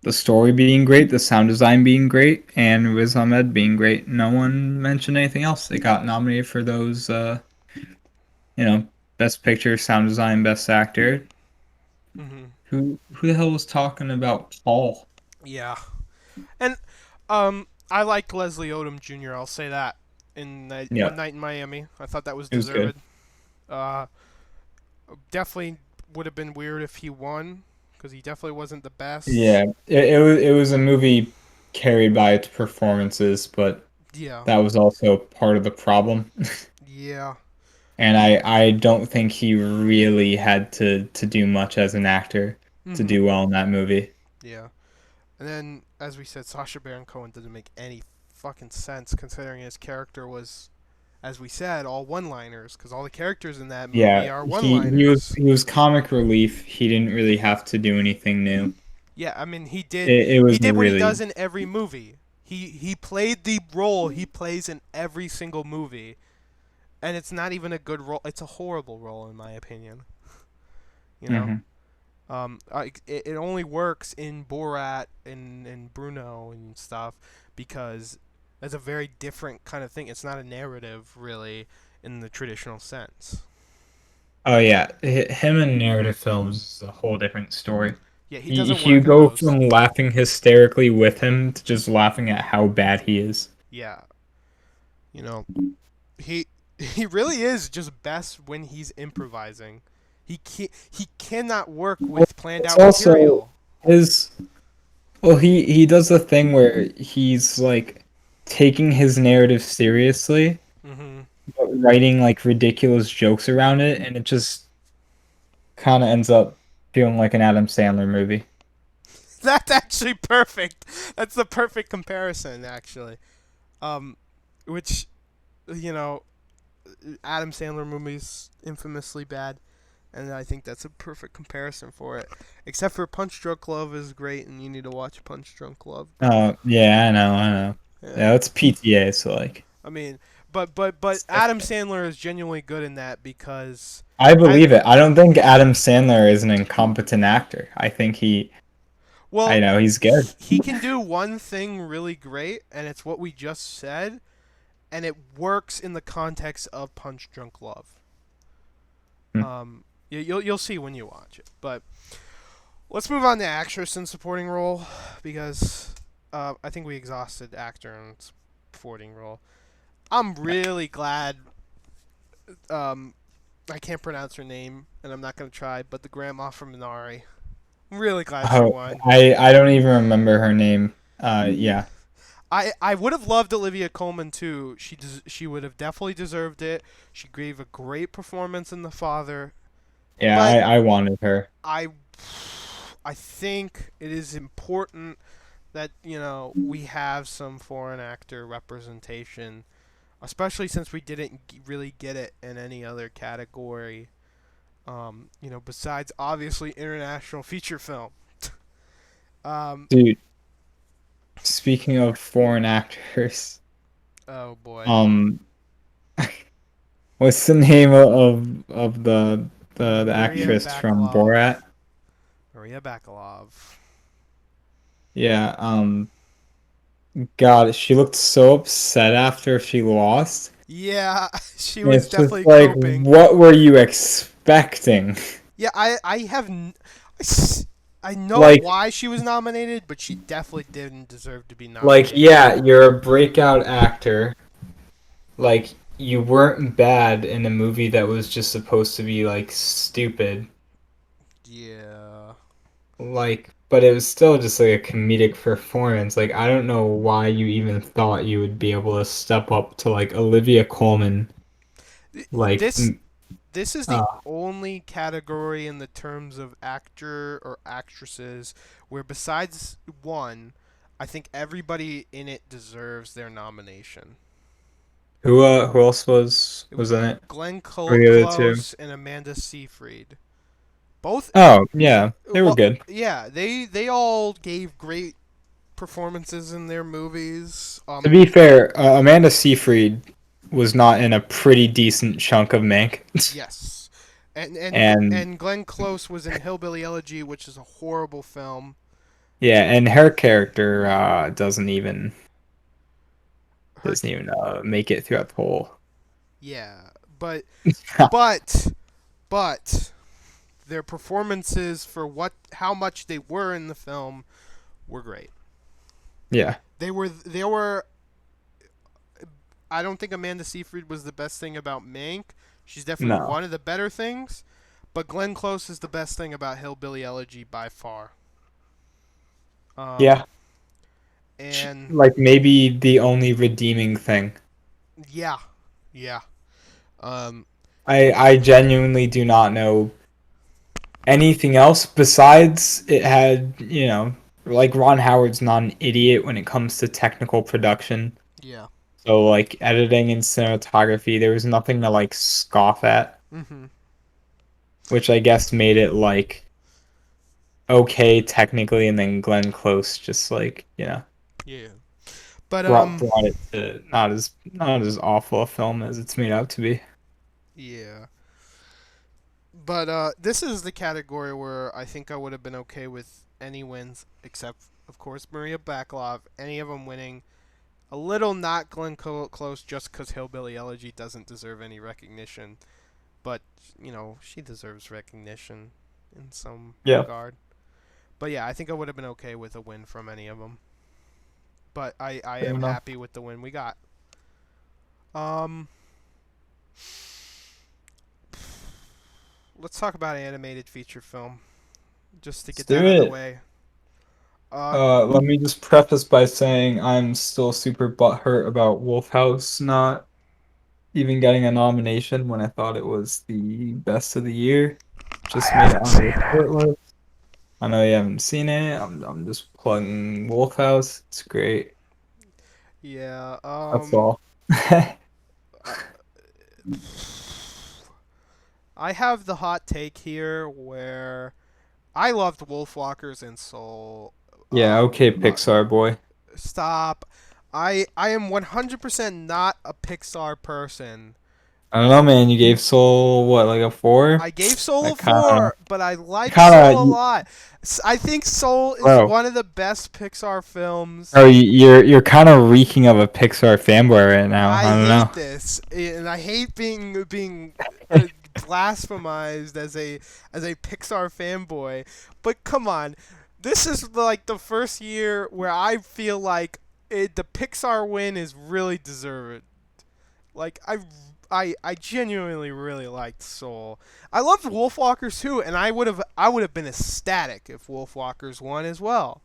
the story being great, the sound design being great, and Riz Ahmed being great. No one mentioned anything else. They got nominated for those, you know, best picture, sound design, best actor. Hmm. Who the hell was talking about Paul? Yeah, and I liked Leslie Odom Jr. I'll say that in One Yeah, Night in Miami. I thought that was it was good. deserved. Uh, Definitely would have been weird if he won because he definitely wasn't the best. Yeah, it was a movie carried by its performances, but Yeah, that was also part of the problem. yeah. And I don't think he really had to do much as an actor to Mhm. do well in that movie. Yeah. And then, as we said, Sacha Baron Cohen doesn't make any fucking sense considering his character was, as we said, all one-liners because all the characters in that movie Yeah, are he was one-liners. he was comic relief. He didn't really have to do anything new. Yeah, I mean he did It he was did what he really does in every movie. He played the role he plays in every single movie, and it's not even a good role. It's a horrible role in my opinion. You know, hmm it only works in Borat and Bruno and stuff because it's a very different kind of thing. It's not a narrative really in the traditional sense. Oh yeah, him in narrative films is a whole different story. Yeah, he You, doesn't you work in go those. from laughing hysterically with him to just laughing at how bad he is. Yeah, you know, he he really is just best when he's improvising. He cannot work Well, with planned it's out also material. his. Well, he does the thing where he's like taking his narrative seriously, Hmm. but writing like ridiculous jokes around it, and it just kind of ends up feeling like an Adam Sandler movie. That's actually perfect. That's the perfect comparison, actually. Um, which you know, Adam Sandler movies infamously bad, and I think that's a perfect comparison for it. Except for Punch Drunk Love is great, and you need to watch Punch Drunk Love. Oh yeah, I know. Yeah, Yeah, it's PTA, so like I mean, but it's Adam different. Sandler is genuinely good in that because I I believe it. I don't think Adam Sandler is an incompetent actor. I think I well know he's good. he can do one thing really great, and it's what we just said, and it works in the context of Punch Drunk Love. Hmm. You'll see when you watch it. But let's move on to actress in supporting role because I think we exhausted actor and supporting role. I'm really glad. Um, I can't pronounce her name, and I'm not gonna try. But the grandma from Minari. I'm really glad she Oh, won. I don't even remember her name. Yeah. I would have loved Olivia Colman too. She would have definitely deserved it. She gave a great performance in The Father, Yeah, but I wanted her. I I think it is important that we have some foreign actor representation, especially since we didn't really get it in any other category. Besides obviously international feature film. Um, Dude, speaking of foreign actors, oh boy, um, what's the name of the Maria actress from Bakalov. Borat? Maria Bakalov. Yeah, God, she looked so upset after she lost. Yeah, she And was it's just definitely like, coping. what were you expecting? Yeah, I know Like, why she was nominated, but she definitely didn't deserve to be like, nominated. yeah, you're a breakout actor. Like, you weren't bad in a movie that was just supposed to be like stupid. Yeah. Like, but it was still just like a comedic performance. Like, I don't know why you even thought you would be able to step up to like Olivia Colman. Like, This this is the uh, only category in the terms of actor or actresses where besides one, I think everybody in it deserves their nomination. who else was It was was in it? Glenn Or the other two? Close and Amanda Seyfried. Both Oh, yeah, they were well, good. yeah, they all gave great performances in their movies. To be fair, Amanda Seyfried was not in a pretty decent chunk of Mank, Yes, and and and Glenn Close was in Hillbilly Elegy, which is a horrible film. yeah, and her character Her, doesn't even make it throughout the whole. yeah, but but their performances for how much they were in the film were great. Yeah, They were. I don't think Amanda Seyfried was the best thing about Mank. She's definitely no, one of the better things, but Glenn Close is the best thing about Hillbilly Elegy by far. Um, yeah, and like maybe the only redeeming thing. yeah, yeah. Um, I genuinely do not know anything else besides it had like Ron Howard's not an idiot when it comes to technical production. Yeah. So like editing and cinematography, there was nothing to like scoff at, Mhm. which I guess made it like okay technically, and then Glenn Close just like, Yeah. But brought it to not as awful a film as it's made out to be. yeah. But this is the category where I think I would have been okay with any wins except of course Maria Bakalov, any of them winning. A little not Glenn Close just cuz Hillbilly Elegy doesn't deserve any recognition, but she deserves recognition in some Yeah. regard. But yeah, I think I would have been okay with a win from any of them. But I Fair am enough. happy with the win we got. Um, let's talk about animated feature film, just to Let's get do that out of the it. way. Uh, Let me just preface by saying I'm still super butthurt about Wolf House not even getting a nomination when I thought it was the best of the year. I Just made it haven't on seen the it. short list. I know you haven't seen it. I'm just plugging Wolf House. It's great. Yeah. That's all. I, I have the hot take here where I loved Wolfwalkers and Soul. Yeah, Um, okay, uh, Pixar boy. Stop. I am 100% not a Pixar person. I don't know, man. You gave Soul what, like a four? I gave Soul I a kind of, 4, but I like kind Soul a of, lot. I think Soul is bro. one of the best Pixar films. Bro, you're kind of reeking of a Pixar fanboy right now. I I don't know. hate this, and I hate being uh, blasphemized as a Pixar fanboy. But come on, this is like the first year where I feel like the Pixar win is really deserved. Like I genuinely really liked Soul. I loved Wolfwalkers too, and I would have been ecstatic if Wolfwalkers won as well.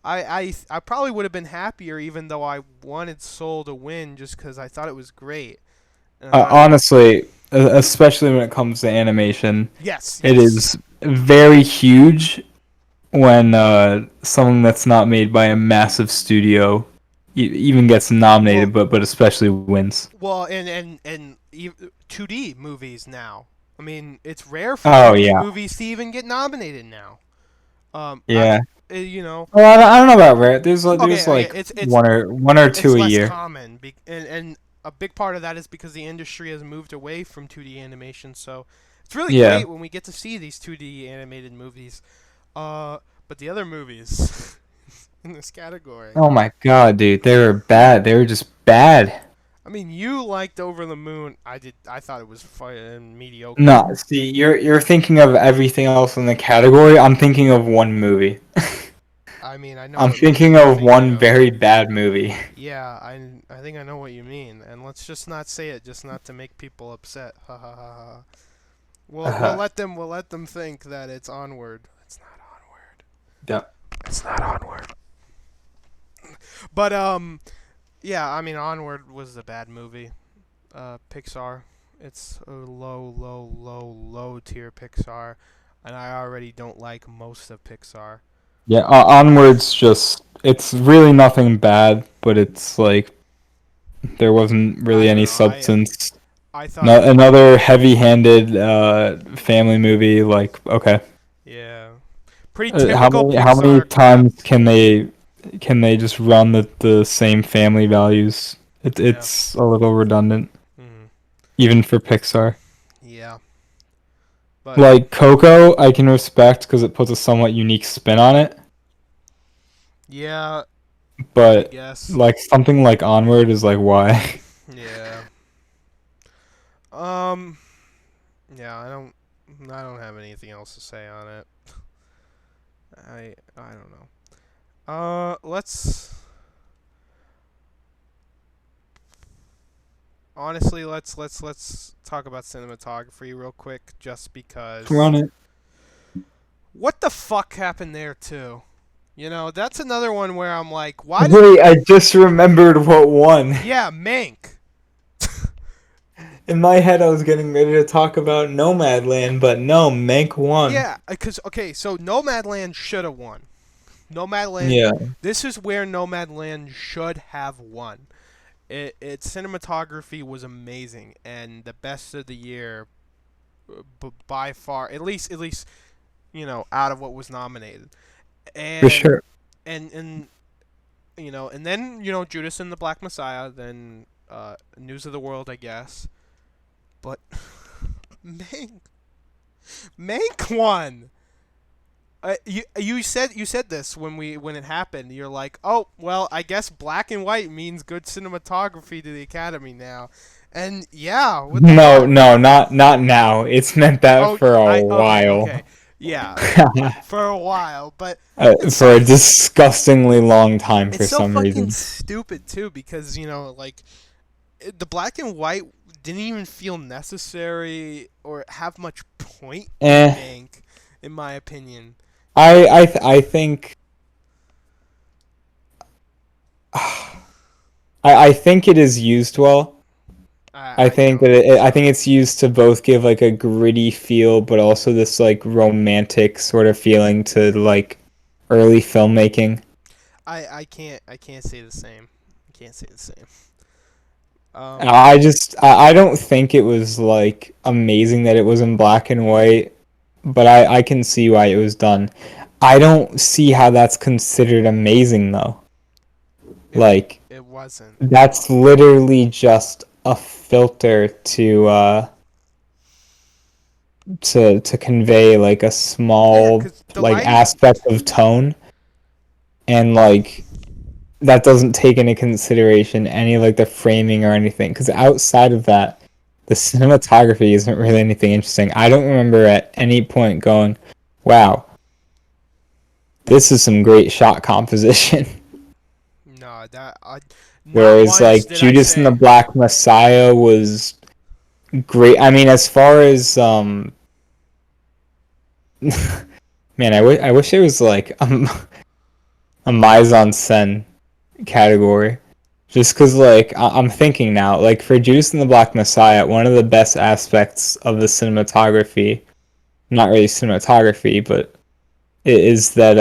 I probably would have been happier even though I wanted Soul to win just because I thought it was great. And I thought it Honestly, especially when it comes to animation, yes, it is yes. very huge when something that's not made by a massive studio even gets Well, nominated, but especially wins. well, and 2D movies now. I mean, it's rare for Oh 2D yeah, movies to even get nominated now. yeah. You know, Well, I don't know about rare. There's okay, okay, like it's one or it's two a less year. common, and a big part of that is because the industry has moved away from 2D animation. So it's really Yeah. great when we get to see these 2D animated movies. Uh, but the other movies in this category, Oh my god, dude, they were bad. They were just bad. I mean, you liked Over the Moon. I did. I thought it was fucking mediocre. No, see, you're thinking of everything else in the category. I'm thinking of one movie. I mean, I know I'm what movie thinking you're of thinking one of. very bad movie. Yeah, I think I know what you mean. And let's just not say it, just not to make people upset. Ha ha ha ha. We'll let them think that it's Onward. It's not Onward. Yeah. It's not Onward. But yeah, I mean Onward was a bad movie. Pixar. It's a low, low, low, low tier Pixar, and I already don't like most of Pixar. Yeah, Onward's just it's really nothing bad, but it's like there wasn't I really don't any know. substance. I thought No, it. another heavy-handed family movie. Like, okay, Yeah, pretty how typical many Pixar times crap. can they just run the same family values? Yeah. It's a little redundant, Mm, even for Pixar. yeah. But Like Coco, I can respect because it puts a somewhat unique spin on it, yeah, I but guess. like something like Onward is like why? Yeah. Um. Yeah. I don't have anything else to say on it. I don't know. Let's honestly let's talk about cinematography real quick, just because. Run it. What the fuck happened there too? That's another one where I'm like, why did? Wait, I just remembered what won. Yeah, Mank. In my head, I was getting ready to talk about Nomadland, but no, Mank won. Yeah, because okay, so Nomadland should have won. Nomadland. Yeah, This is where Nomadland should have won. Its cinematography was amazing and the best of the year, by far. At least out of what was nominated. for And sure. and and then Judas and the Black Messiah. Then News of the World, I guess. But Mank Mank won. You said this when it happened. You're like, oh well, I guess black and white means good cinematography to the Academy now, and yeah, what the No, heck? no, not now. It's meant that Oh, for a okay, while. okay, yeah, for a while, but it's For so a disgustingly long time it's for so some fucking reason. stupid too because like the black and white didn't even feel necessary or have much point in Eh, Mank, in my opinion. I think I think it is used well. I I think don't that think I think so. it's used to both give like a gritty feel, but also this like romantic sort of feeling to like early filmmaking. I can't say the same. I can't say the same. Um, I don't think it was like amazing that it was in black and white, but I can see why it was done. I don't see how that's considered amazing though. it Like it wasn't. that's literally just a filter to convey like a Yeah, small cause the like lighting. aspect of tone, and like that doesn't take into consideration any like the framing or anything, because outside of that the cinematography isn't really anything interesting. I don't remember at any point going, wow, this is some great shot composition. No, not Whereas once like did I Judas and the say. Black Messiah was great. I mean, as far as man, I wish it was like a mise en scène category. Just because, like, I'm thinking now, like, for Judas and the Black Messiah, one of the best aspects of the cinematography, not really cinematography, but it is that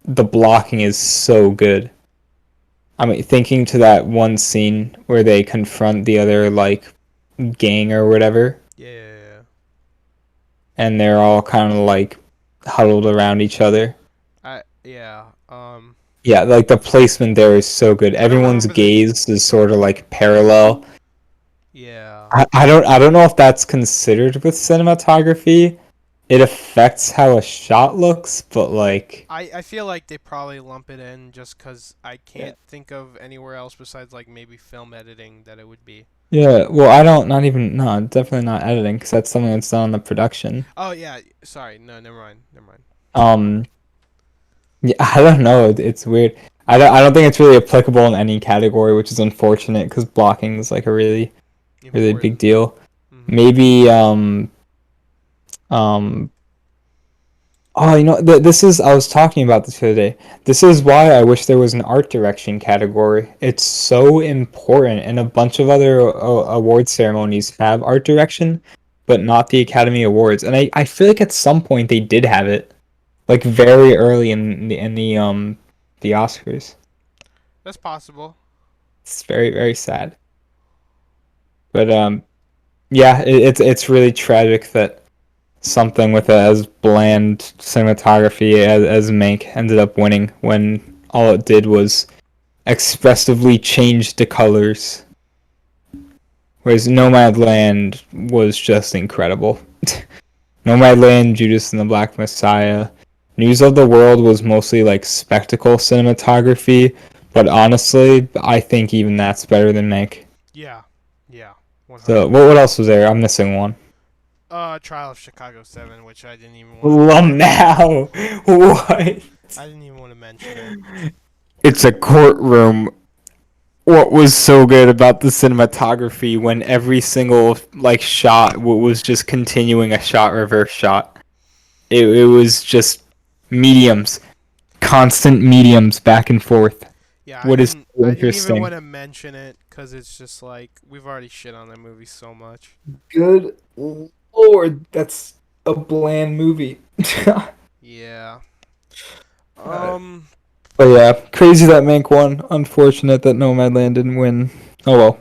the blocking is so good. I mean, thinking to that one scene where they confront the other, like, gang or whatever, Yeah, and they're all kind of, like, huddled around each other. yeah. Yeah, like, the placement there is so good. I don't Everyone's remember the. gaze is sort of, like, parallel. Yeah, I don't know if that's considered with cinematography. It affects how a shot looks, but like I feel like they probably lump it in just because I yeah. can't think of anywhere else besides like maybe film editing that it would be. Yeah, well, I don't not even no, definitely not editing because that's something that's done on the production. Oh yeah, sorry. No, never mind. Never mind. Um, yeah, I don't know. It's weird. I don't think it's really applicable in any category, which is unfortunate because blocking is like a really big Important. deal. Mhm. Maybe um Oh, this is, I was talking about this the other day. This is why I wish there was an art direction category. It's so important, and a bunch of other award ceremonies have art direction, but not the Academy Awards. And I feel like at some point they did have it, like very early in the Oscars. That's possible. It's very sad. But yeah, it's really tragic that something with as bland cinematography as Mank ended up winning when all it did was expressively change the colors. Whereas Nomadland was just incredible. Nomadland, Judas and the Black Messiah. News of the World was mostly like spectacle cinematography, but honestly, I think even that's better than Mank. Yeah. Yeah. So, 100%. what else was there? I'm missing one. Trial of Chicago 7, which I didn't even want to Lum mention. now. What? I didn't even want to mention it. It's a courtroom. What was so good about the cinematography when every single like shot was just continuing a shot reverse shot. It was just mediums, constant mediums back and forth. Yeah, I What is didn't. so I didn't even interesting? want to mention it because it's just like we've already shit on that movie so much. Good lord, that's a bland movie. Yeah. Um, But yeah, crazy that Mank won. Unfortunate that Nomadland didn't win. Oh well,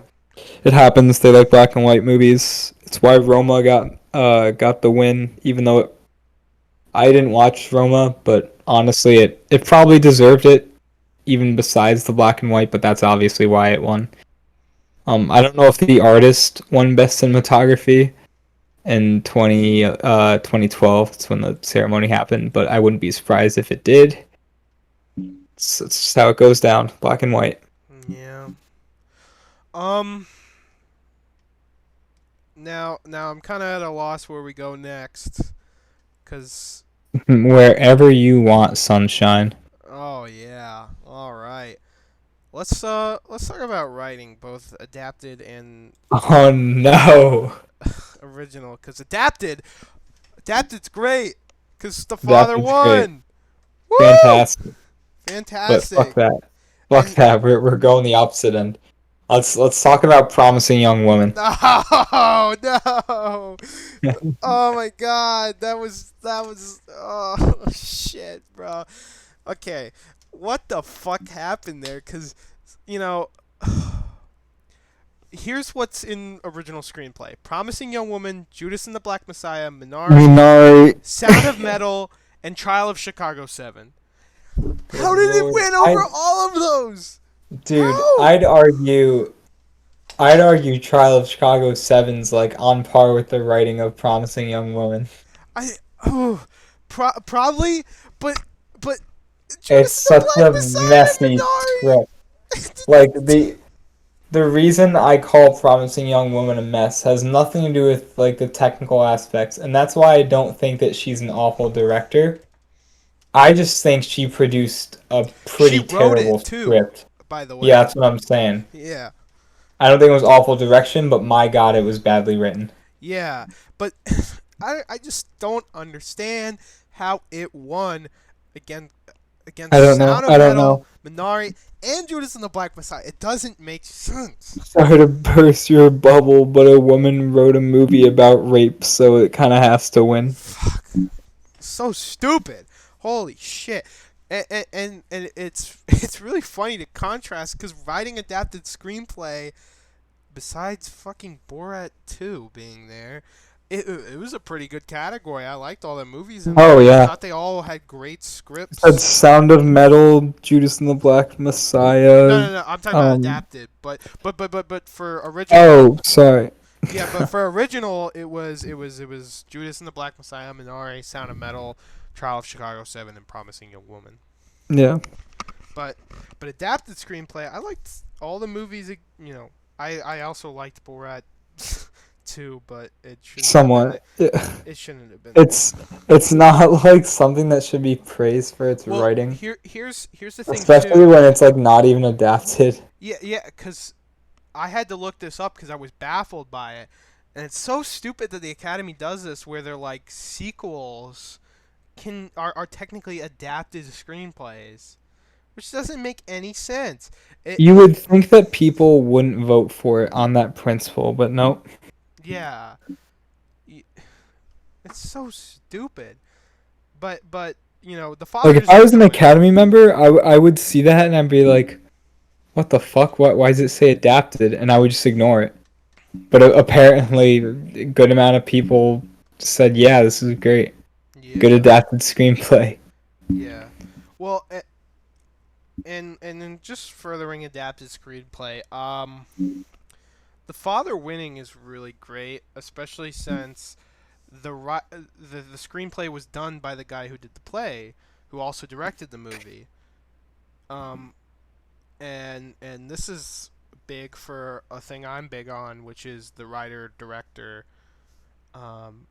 it happens. They like black and white movies. It's why Roma got the win, even though I didn't watch Roma, but honestly, it probably deserved it, even besides the black and white. But that's obviously why it won. I don't know if the artist won best cinematography in 2012. That's when the ceremony happened, but I wouldn't be surprised if it did. It's just how it goes down, black and white. yeah. Um, now I'm kind of at a loss where we go next, cause Wherever you want, sunshine. oh yeah, all right. Let's talk about writing, both adapted and Oh no, original. Cause adapted's great. Cause the that father is great, won. Woo! fantastic. But fuck Fantastic. that, fuck And that. We're going the opposite end. Let's talk about promising young woman. no, no. Oh my god, that was oh shit, bro. Okay, what the fuck happened there? Cause you know, here's what's in original screenplay: Promising Young Woman, Judas and the Black Messiah, Minari, Minari. Sound of Metal, and Trial of Chicago 7. Good How did it lord, win over all of those? dude, How? I'd argue Trial of Chicago 7's like on par with the writing of Promising Young Woman. I oh, probably, but but It's Judas and the such Black a Messiah messy script. Like the reason I call Promising Young Woman a mess has nothing to do with like the technical aspects, and that's why I don't think that she's an awful director. I just think she produced a She pretty wrote terrible it too, script. by the Yeah, way. that's what I'm saying. Yeah, I don't think it was awful direction, but my god, it was badly written. yeah, but I just don't understand how it won again I against don't know. Sound of I don't Metal, know. Minari, and Judas and the Black Messiah. It doesn't make sense. Sorry to burst your bubble, but a woman wrote a movie about rape, so it kind of has to win. Fuck, so stupid. Holy shit. And it's it's really funny to contrast because writing adapted screenplay, besides fucking Borat 2 being there, it was a pretty good category. I liked all the movies in Oh there. I yeah, thought they all had great said scripts. Sound of Metal, Judas and the Black No, Messiah. no, no. I'm talking about Um. adapted, but for original, Oh, sorry. yeah, but for original, it was Judas and the Black Messiah, Minari, Sound of Metal, Trial of Chicago 7, and Promising Young Woman. Yeah, But but adapted screenplay, I liked all the movies. I also liked Borat too, but it shouldn't have been. somewhat. Yeah. It shouldn't have been there. It's it's not like something that should be praised for its Well, writing, here's the thing especially too. when it's like not even adapted. Yeah, yeah, because I had to look this up because I was baffled by it, and it's so stupid that the Academy does this, where they're like sequels are technically adapted screenplays, which doesn't make any sense. It You would think that people wouldn't vote for it on that principle, but nope. yeah, y- it's so stupid. But the Like if fathers I get was to an win. Academy member, I would see that and I'd be like, "What the fuck? Why does it say adapted?" And I would just ignore it. But apparently, a good amount of people said, "Yeah, this is great. Good Yeah, adapted screenplay." yeah. Well, and then just furthering adapted screenplay. The father winning is really great, especially since the screenplay was done by the guy who did the play, who also directed the movie. Um, and this is big for a thing I'm big on, which is the writer director. Um,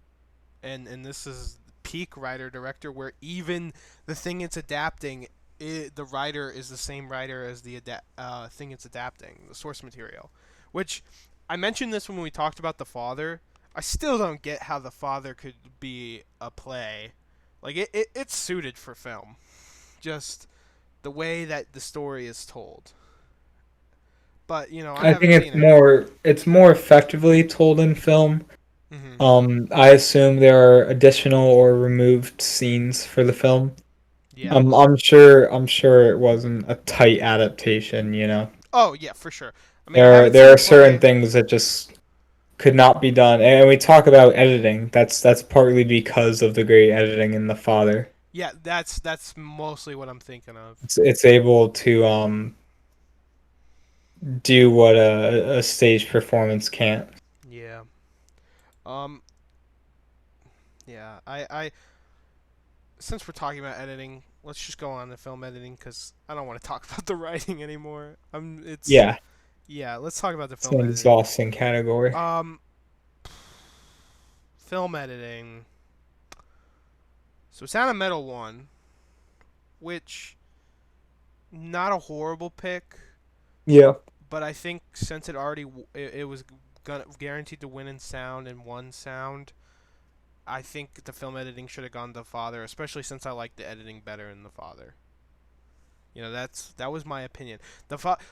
and this is peak writer director, where even the thing it's adapting, the writer is the same writer as the thing it's adapting, the source material. Which I mentioned this when we talked about the father. I still don't get how the father could be a play. Like it's suited for film. Just the way that the story is told. But I I think haven't seen it. it's more effectively told in film. Mhm. I assume there are additional or removed scenes for the film. Yeah. I'm sure it wasn't a tight adaptation, you know. Oh yeah, for sure. I mean, I There haven't there seen are certain Chloe. things that just could not be done. And we talk about editing. That's partly because of the great editing in The Father. Yeah, that's mostly what I'm thinking of. It's able to do what a stage performance can't. Yeah. Um. Yeah. I since we're talking about editing, let's just go on to film editing because I don't want to talk about the writing anymore. It's Yeah, yeah. Let's talk about the it's film an editing. exhausting category. Um, film editing. So Sound of Metal won, which not a horrible pick, Yeah. but I think since it was gonna guaranteed to win in sound and won sound, I think the film editing should have gone to Father, especially since I like the editing better in the Father. That was my opinion.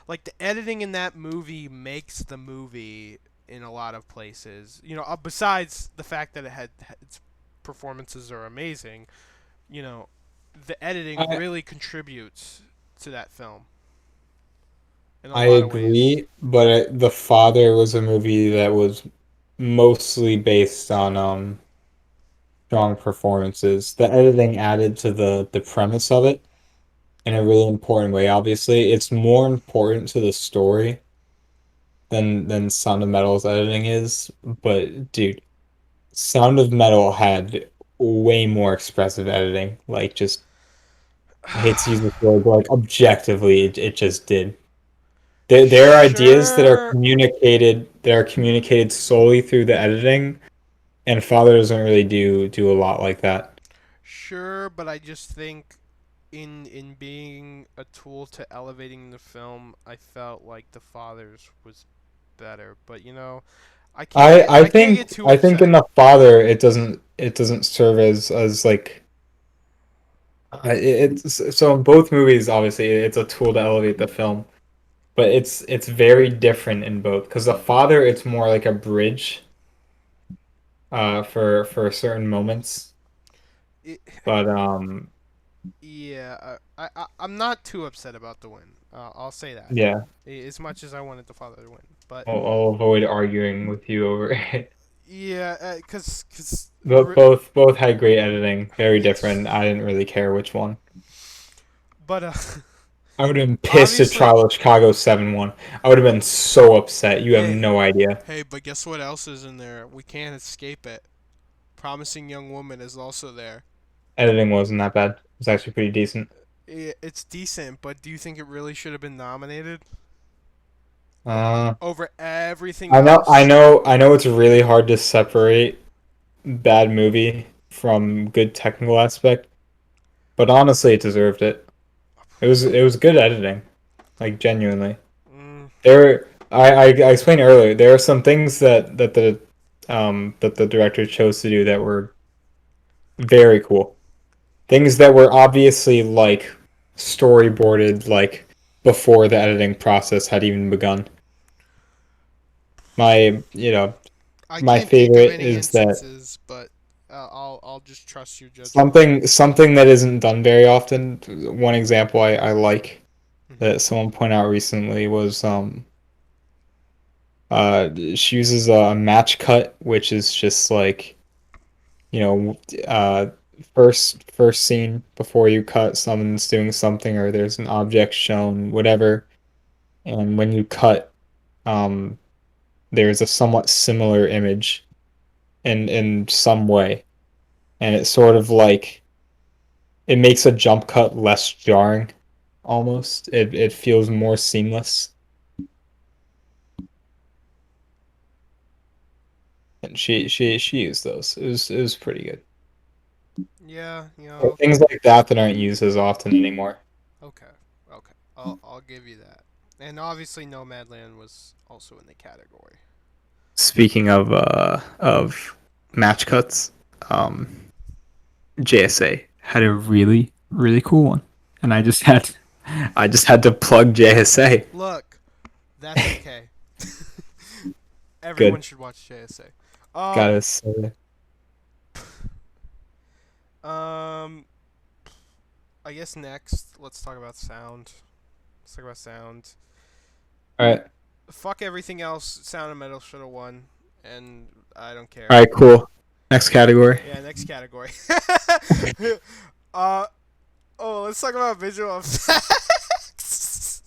Like the editing in that movie makes the movie in a lot of places. Besides the fact that its performances are amazing, you know, the editing I really contributes to that film in a I lot of ways. agree, but The Father was a movie that was mostly based on strong performances. The editing added to the premise of it in a really important way. Obviously, it's more important to the story than Sound of Metal's editing is. But dude, Sound of Metal had way more expressive editing. Like just I hate to use this word, but like objectively, it just did. There are ideas Sure, that are communicated solely through the editing, and Father doesn't really do a lot like that. sure, but I just think in being a tool to elevating the film, I felt like The Father's was better. But I I can't get think too I think upset. in the Father it doesn't serve as like it's so in both movies obviously it's a tool to elevate the film, but it's very different in both because the Father it's more like a bridge for certain moments, It, but yeah, I'm not too upset about the win. I'll say that. yeah, As much as I wanted The Father to win, but I'll avoid arguing with you over it. yeah, cause But both had great editing, very yes, different. I didn't really care which one. but I would have been pissed if obviously, Trial of Chicago 7-1. I would have been so upset. You have hey, no idea. hey, but guess what else is in there? We can't escape it. Promising Young Woman is also there. Editing wasn't that bad. It was actually pretty decent. It's decent, but do you think it really should have been nominated Uh, over everything I know, I else? know, I know. It's really hard to separate bad movie from good technical aspect, but honestly, it deserved it. It was good editing, like genuinely. Mm, I explained earlier. There are some things that the director chose to do that were very cool. Things that were obviously like storyboarded like before the editing process had even begun. My I my can't think of favorite any is that instances, but I'll just trust your judgment. something that isn't done very often. One example I like Hmm. that someone pointed out recently was she uses a match cut, which is just like you know, uh, first scene before you cut, someone's doing something or there's an object shown, whatever. And when you cut, um, there's a somewhat similar image in some way, and it's sort of like it makes a jump cut less jarring, almost. It feels more seamless, and she used those. It was pretty good. Yeah, Things okay, like that aren't used as often anymore. okay, okay. I'll give you that. And obviously, Nomadland was also in the category. Speaking of match cuts, JSA had a really cool one, and I just had to plug JSA. Look, that's okay. Everyone Good, should watch JSA. gotta say, Um, I guess next, let's talk about sound. Let's talk about sound. All right. Fuck everything else. Sound and metal should have won, and I don't All care. right. Cool. Next category. Yeah, next category. uh oh, let's talk about visual effects.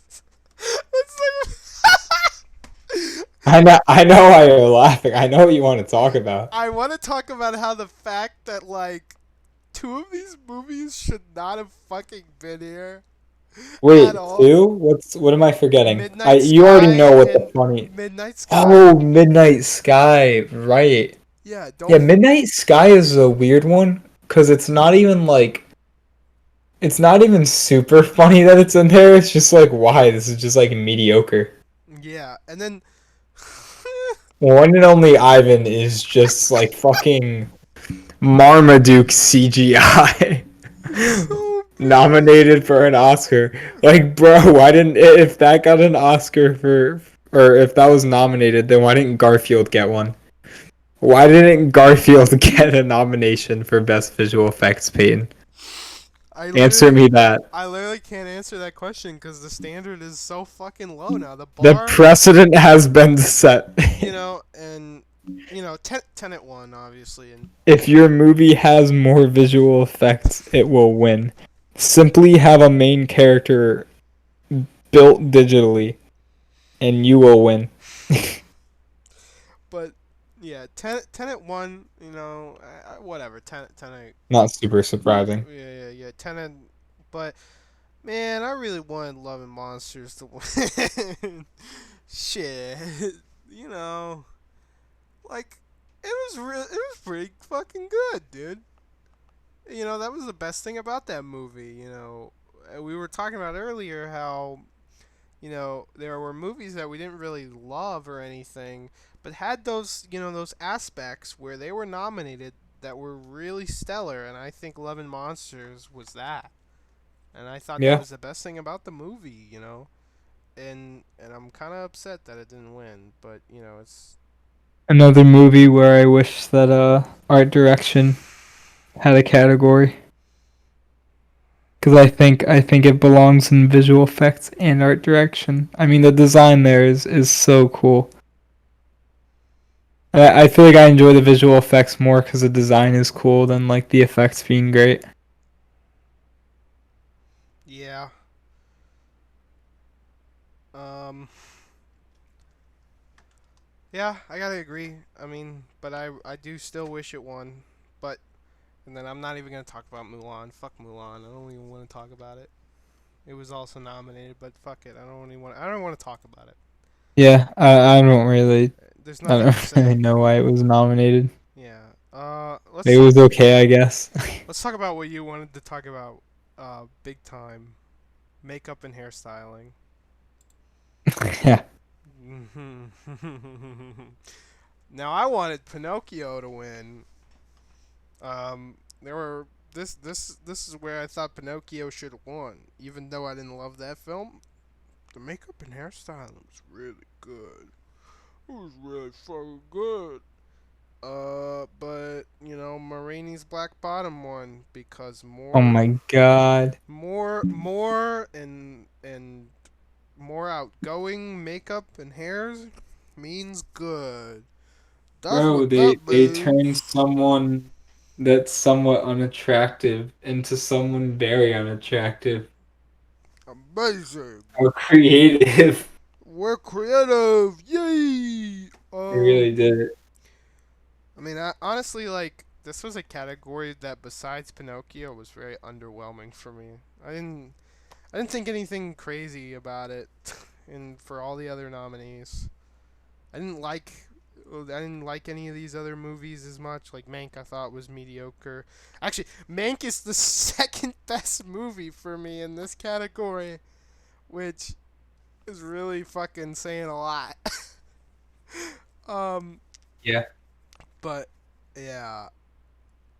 let's talk I know. I know why you're laughing. I know what you want to talk about. I want to talk about how the fact that like two of these movies should not have fucking been here at Wait, all. two? What am I forgetting? Midnight You already Sky know what the and funny. Midnight Sky. Oh, Midnight Sky. Right. Yeah, Yeah, don't. Midnight Sky is a weird one because it's not even super funny that it's in there. It's just like why this is just like mediocre. Yeah, and then One and only Ivan is just like fucking Marmaduke CGI. it's so bad. Nominated for an Oscar. Like, bro, why didn't if that got an Oscar for or if that was nominated, then why didn't Garfield get one? Why didn't Garfield get a nomination for Best Visual Effects, Peyton? I Answer literally, me that. I literally can't answer that question because the standard is so fucking low now. The The bar, precedent has been set. and Tenet won obviously, and If your movie has more visual effects, it will win. Simply have a main character built digitally, and you will win. but yeah, Tenet won. Whatever. Tenet. Not super surprising. Yeah. Tenet, but man, I really wanted Love and Monsters to win. Shit, you know, like it was pretty fucking good, dude. That was the best thing about that movie. We were talking about earlier how there were movies that we didn't really love or anything, but had those aspects where they were nominated that were really stellar, and I think Love and Monsters was that. And I thought that Yeah. was the best thing about the movie. And I'm kind of upset that it didn't win, but it's Another movie where I wish that art direction had a category because I think it belongs in visual effects and art direction. I mean, the design there is so cool. I feel like I enjoy the visual effects more because the design is cool than like the effects being great. yeah. Um yeah, I got to agree. I mean, but I do still wish it won. But and then I'm not even going to talk about Mulan. Fuck Mulan. I don't even want to talk about it. It was also nominated, but fuck it. I don't want to talk about it. Yeah, There's I nothing to don't really say. know why it was nominated. Yeah. It was okay, I guess. Let's talk about what you wanted to talk about big time. Makeup and hairstyling. Yeah. Now I wanted Pinocchio to win. There were this is where I thought Pinocchio should have won, even though I didn't love that film. The makeup and hairstyling was really good. It was really fucking good. But Marini's Black Bottom won because Oh my god. more and more outgoing makeup and hairs means good. That's Bro, what that they means. turned someone that's somewhat unattractive into someone very unattractive. Amazing. How creative. We're creative. Yay. They really did it. I mean, honestly, like this was a category that, besides Pinocchio, was very underwhelming for me. I didn't think anything crazy about it, and for all the other nominees, I didn't like. I didn't like any of these other movies as much. Like Mank, I thought was mediocre. Actually, Mank is the second best movie for me in this category, which is really fucking saying a lot. um, Yeah. but yeah,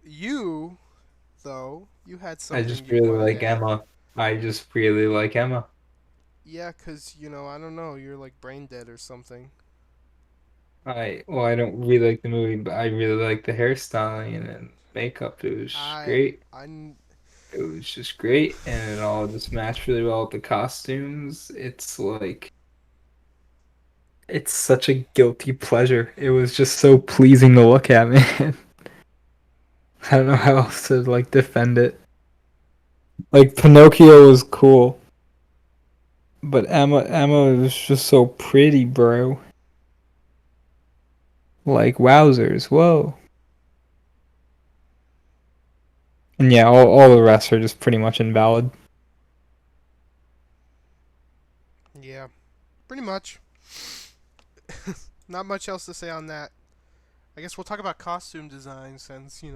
you though you had I something just you really wanted to like add. Emma. I just really like Emma. Yeah, 'cause I don't know, you're like brain dead or something. I don't really like the movie, but I really like the hairstyling and makeup. It was I great. I It was was just great, and it all just matched really well with the costumes. It's like it's such a guilty pleasure. It was just so pleasing to look at, man. I don't know how else to like defend it. Like Pinocchio was cool, but Emma was just so pretty, bro. Like wowzers, whoa. And yeah, all the rest are just pretty much invalid. Yeah, pretty much. Not much else to say on that. I guess we'll talk about costume design since, you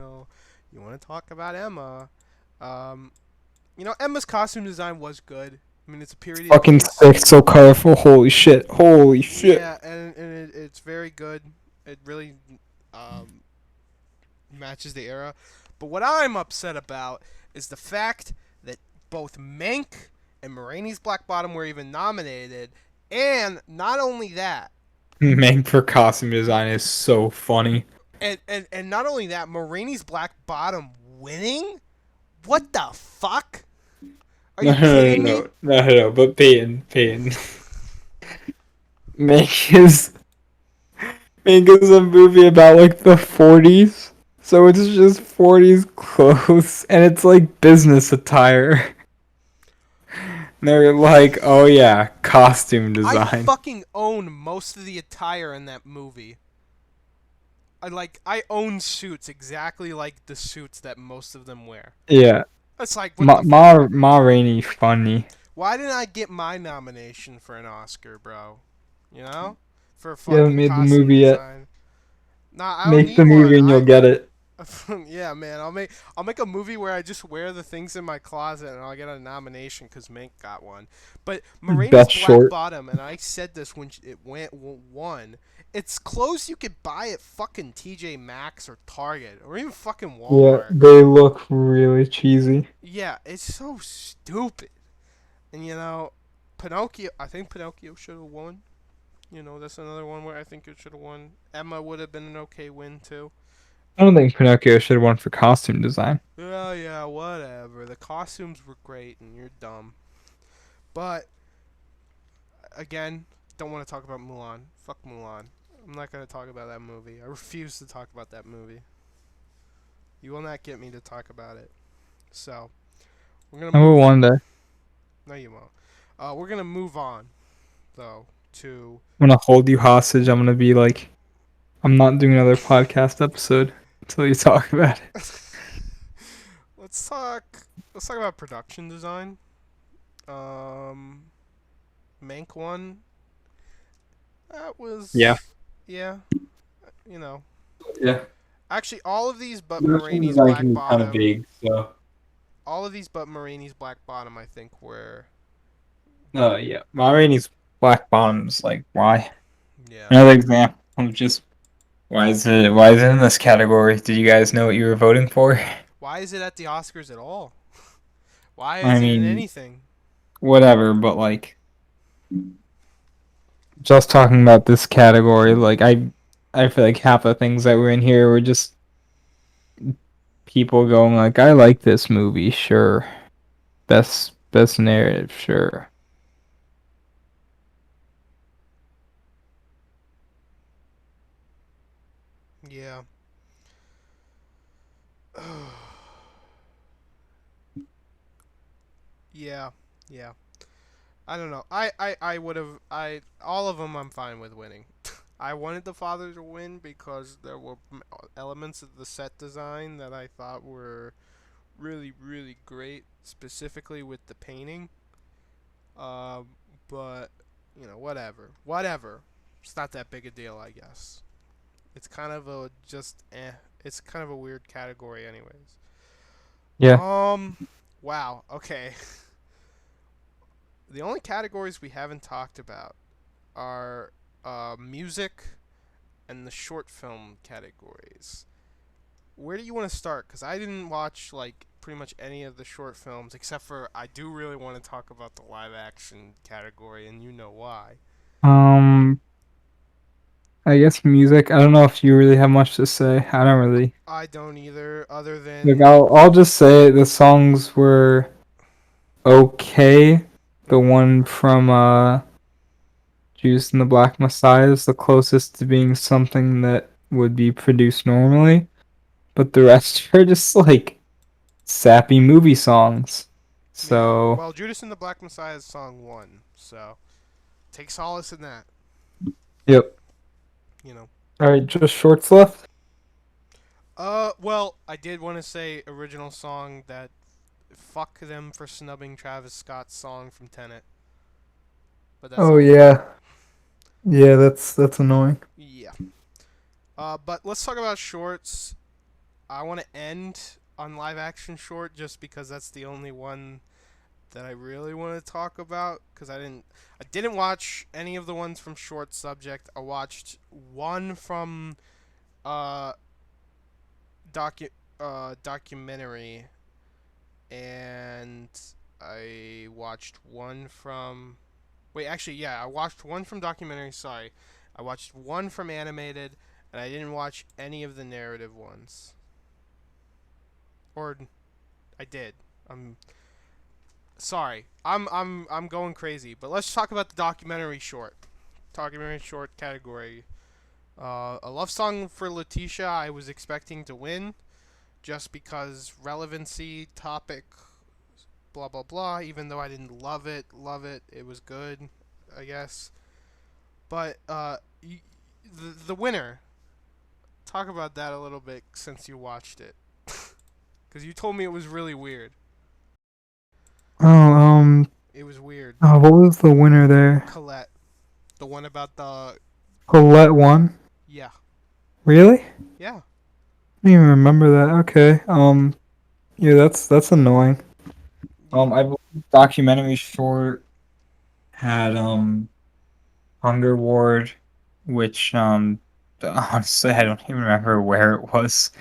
want to talk about Emma. Um, Emma's costume design was good. I mean, it's a period Fucking piece. sick, so colorful. Holy shit. Holy shit. Yeah, and it's very good. It really um, matches the era. But what I'm upset about is the fact that both Mank and Marini's Black Bottom were even nominated, and not only that, Meg for costume design is so funny. and not only that, Marini's Black Bottom winning? What the fuck? Are No, you no, kidding me? no, no, no, no, but Peyton. Meg is Meg is a movie about like the 40s. So it's just 40s clothes and it's like business attire. They're like, oh yeah, costume I design. fucking own most of the attire in that movie. I own suits exactly like the suits that most of them wear. Yeah. It's like what the fuck? Ma Rainey funny. Why didn't I get my nomination for an Oscar, bro? You know? For You haven't fucking made the costume movie yet. design. Nah, I don't Make the need one. movie and you'll I get it. yeah, man. I'll make a movie where I just wear the things in my closet and I'll get a nomination because Mink got one. But Moraine's Best Black short. Bottom, and I said this when it won. It's clothes you could buy at fucking TJ Maxx or Target or even fucking Yeah, Walmart. they look really cheesy. Yeah, it's so stupid. And Pinocchio. I think Pinocchio should have won. That's another one where I think it should have won. Emma would have been an okay win too. I don't think Pinocchio should have won for costume design. Oh yeah, whatever. The costumes were great, and you're dumb. But again, don't want to talk about Mulan. Fuck Mulan. I'm not gonna talk about that movie. I refuse to talk about that movie. You will not get me to talk about it. So we're gonna Number move. one day. No, you won't. We're gonna move on though to. I'm gonna hold you hostage. I'm gonna be like, I'm not doing another podcast episode until you talk about it. let's talk. Let's talk about production design. Um, Mank one. That Yeah. was, yeah, you know. Yeah. Actually, all of these but Production Marini's design Black can be kind of Bottom. vague, so. All of these but Marini's Black Bottom, I think, were. Yeah. Ma Rainey's Black Bottoms, like, why? Yeah. Another example of just why is it in this category? Did you guys know what you were voting for? Why is it at the Oscars at all? Why I is it in mean, anything? whatever, but like just talking about this category, like I feel like half the things that were in here were just people going like, I like this movie, sure. Best narrative, sure. Yeah. Yeah. Yeah. I don't know. I would have. All of them I'm fine with winning. I wanted the father to win because there were elements of the set design that I thought were really, really great, specifically with the painting. Um, but whatever, whatever. It's not that big a deal, I guess. It's kind of a just eh. It's kind of a weird category, anyways. Yeah. Um, wow. Okay. The only categories we haven't talked about are music and the short film categories. Where do you want to start? Because I didn't watch like pretty much any of the short films except for I do really want to talk about the live action category, and you know why. Um I guess music. I don't know if you really have much to say. I don't really. I don't either, other Like than I'll just say the songs were okay. The one from Juice and the Black Messiah is the closest to being something that would be produced normally, but the rest are just like sappy movie songs. yeah. So, Well, Judas and the Black Messiah's song one, so take solace in that. yep. You know. All right, just shorts left. Well, I did want to say original song that fuck them for snubbing Travis Scott's song from Tenet, but that's Oh all. yeah. Yeah, that's annoying. Yeah. But let's talk about shorts. I want to end on live action short just because that's the only one that I really want to talk about because I didn't watch any of the ones from Short Subject. I watched one from uh documentary, and I watched one from wait, actually, yeah, I watched one from documentary, sorry. I watched one from animated, and I didn't watch any of the narrative ones. Or I did. I'm sorry. I'm going crazy. But let's talk about the documentary short. Documentary short category. A love song for Letitia. I was expecting to win, just because relevancy, topic, blah blah blah. Even though I didn't love it. It was good, I guess. But the winner. Talk about that a little bit since you watched it, because you told me it was really weird. Oh, It was weird. what was the winner there? Colette, the one about the Colette won. yeah, Really? I yeah. don't even remember that. Okay. Yeah, that's annoying. You, I believe documentary short had Hunger Ward, which honestly I don't even remember where it was.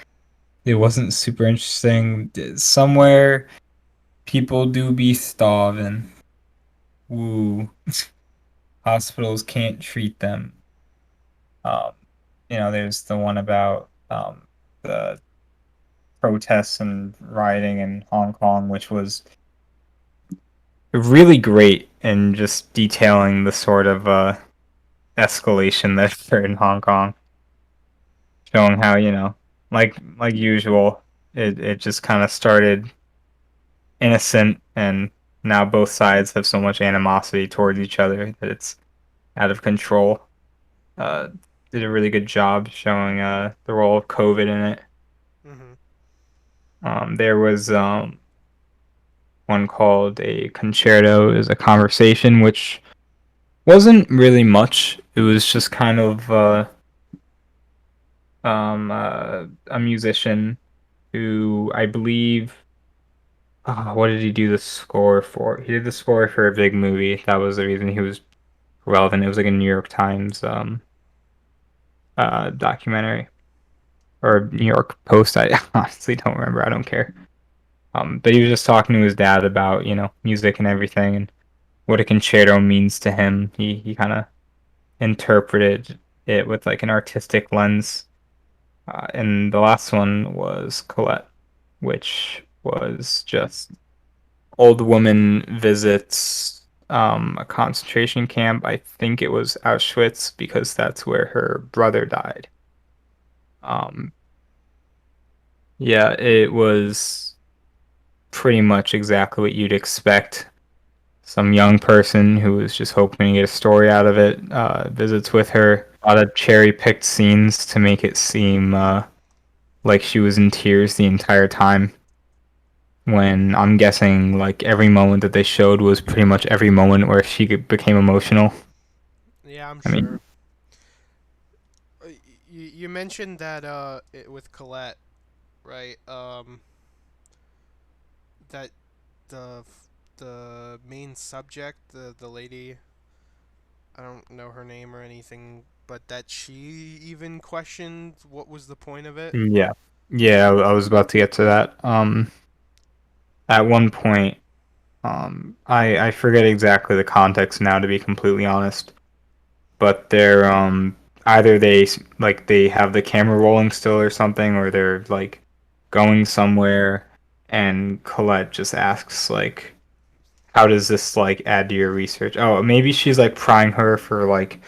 It wasn't super interesting. Somewhere people do be starving. Woo. Hospitals can't treat them. Um, there's the one about the protests and rioting in Hong Kong, which was really great in just detailing the sort of escalation that occurred in Hong Kong, showing how, like usual, it just kind of started innocent and now both sides have so much animosity towards each other that it's out of control. Uh, did a really good job showing the role of COVID in it. mhm. There was one called a concerto is a conversation, which wasn't really much. It was just kind of a musician who I believe. What did he do the score for? He did the score for a big movie. That was the reason he was relevant. It was like a New York Times documentary or New York Post. I honestly don't remember. I don't care. But he was just talking to his dad about music and everything and what a concerto means to him. He kind of interpreted it with like an artistic lens. And the last one was Colette, which was just old woman visits a concentration camp. I think it was Auschwitz because that's where her brother died. Um, yeah, it was pretty much exactly what you'd expect. Some young person who was just hoping to get a story out of it visits with her. A lot of cherry picked scenes to make it seem like she was in tears the entire time. When I'm guessing like every moment that they showed was pretty much every moment where she became emotional. Yeah, I'm I sure. mean, You mentioned that with Colette, right? That the the main subject, the lady, I don't know her name or anything, but that she even questioned what was the point of it. yeah, yeah, I was about to get to that. At one point, I forget exactly the context now, to be completely honest, but either they have the camera rolling still or something, or they're like going somewhere, and Colette just asks like, how does this like add to your research? Oh, maybe she's like prying her for like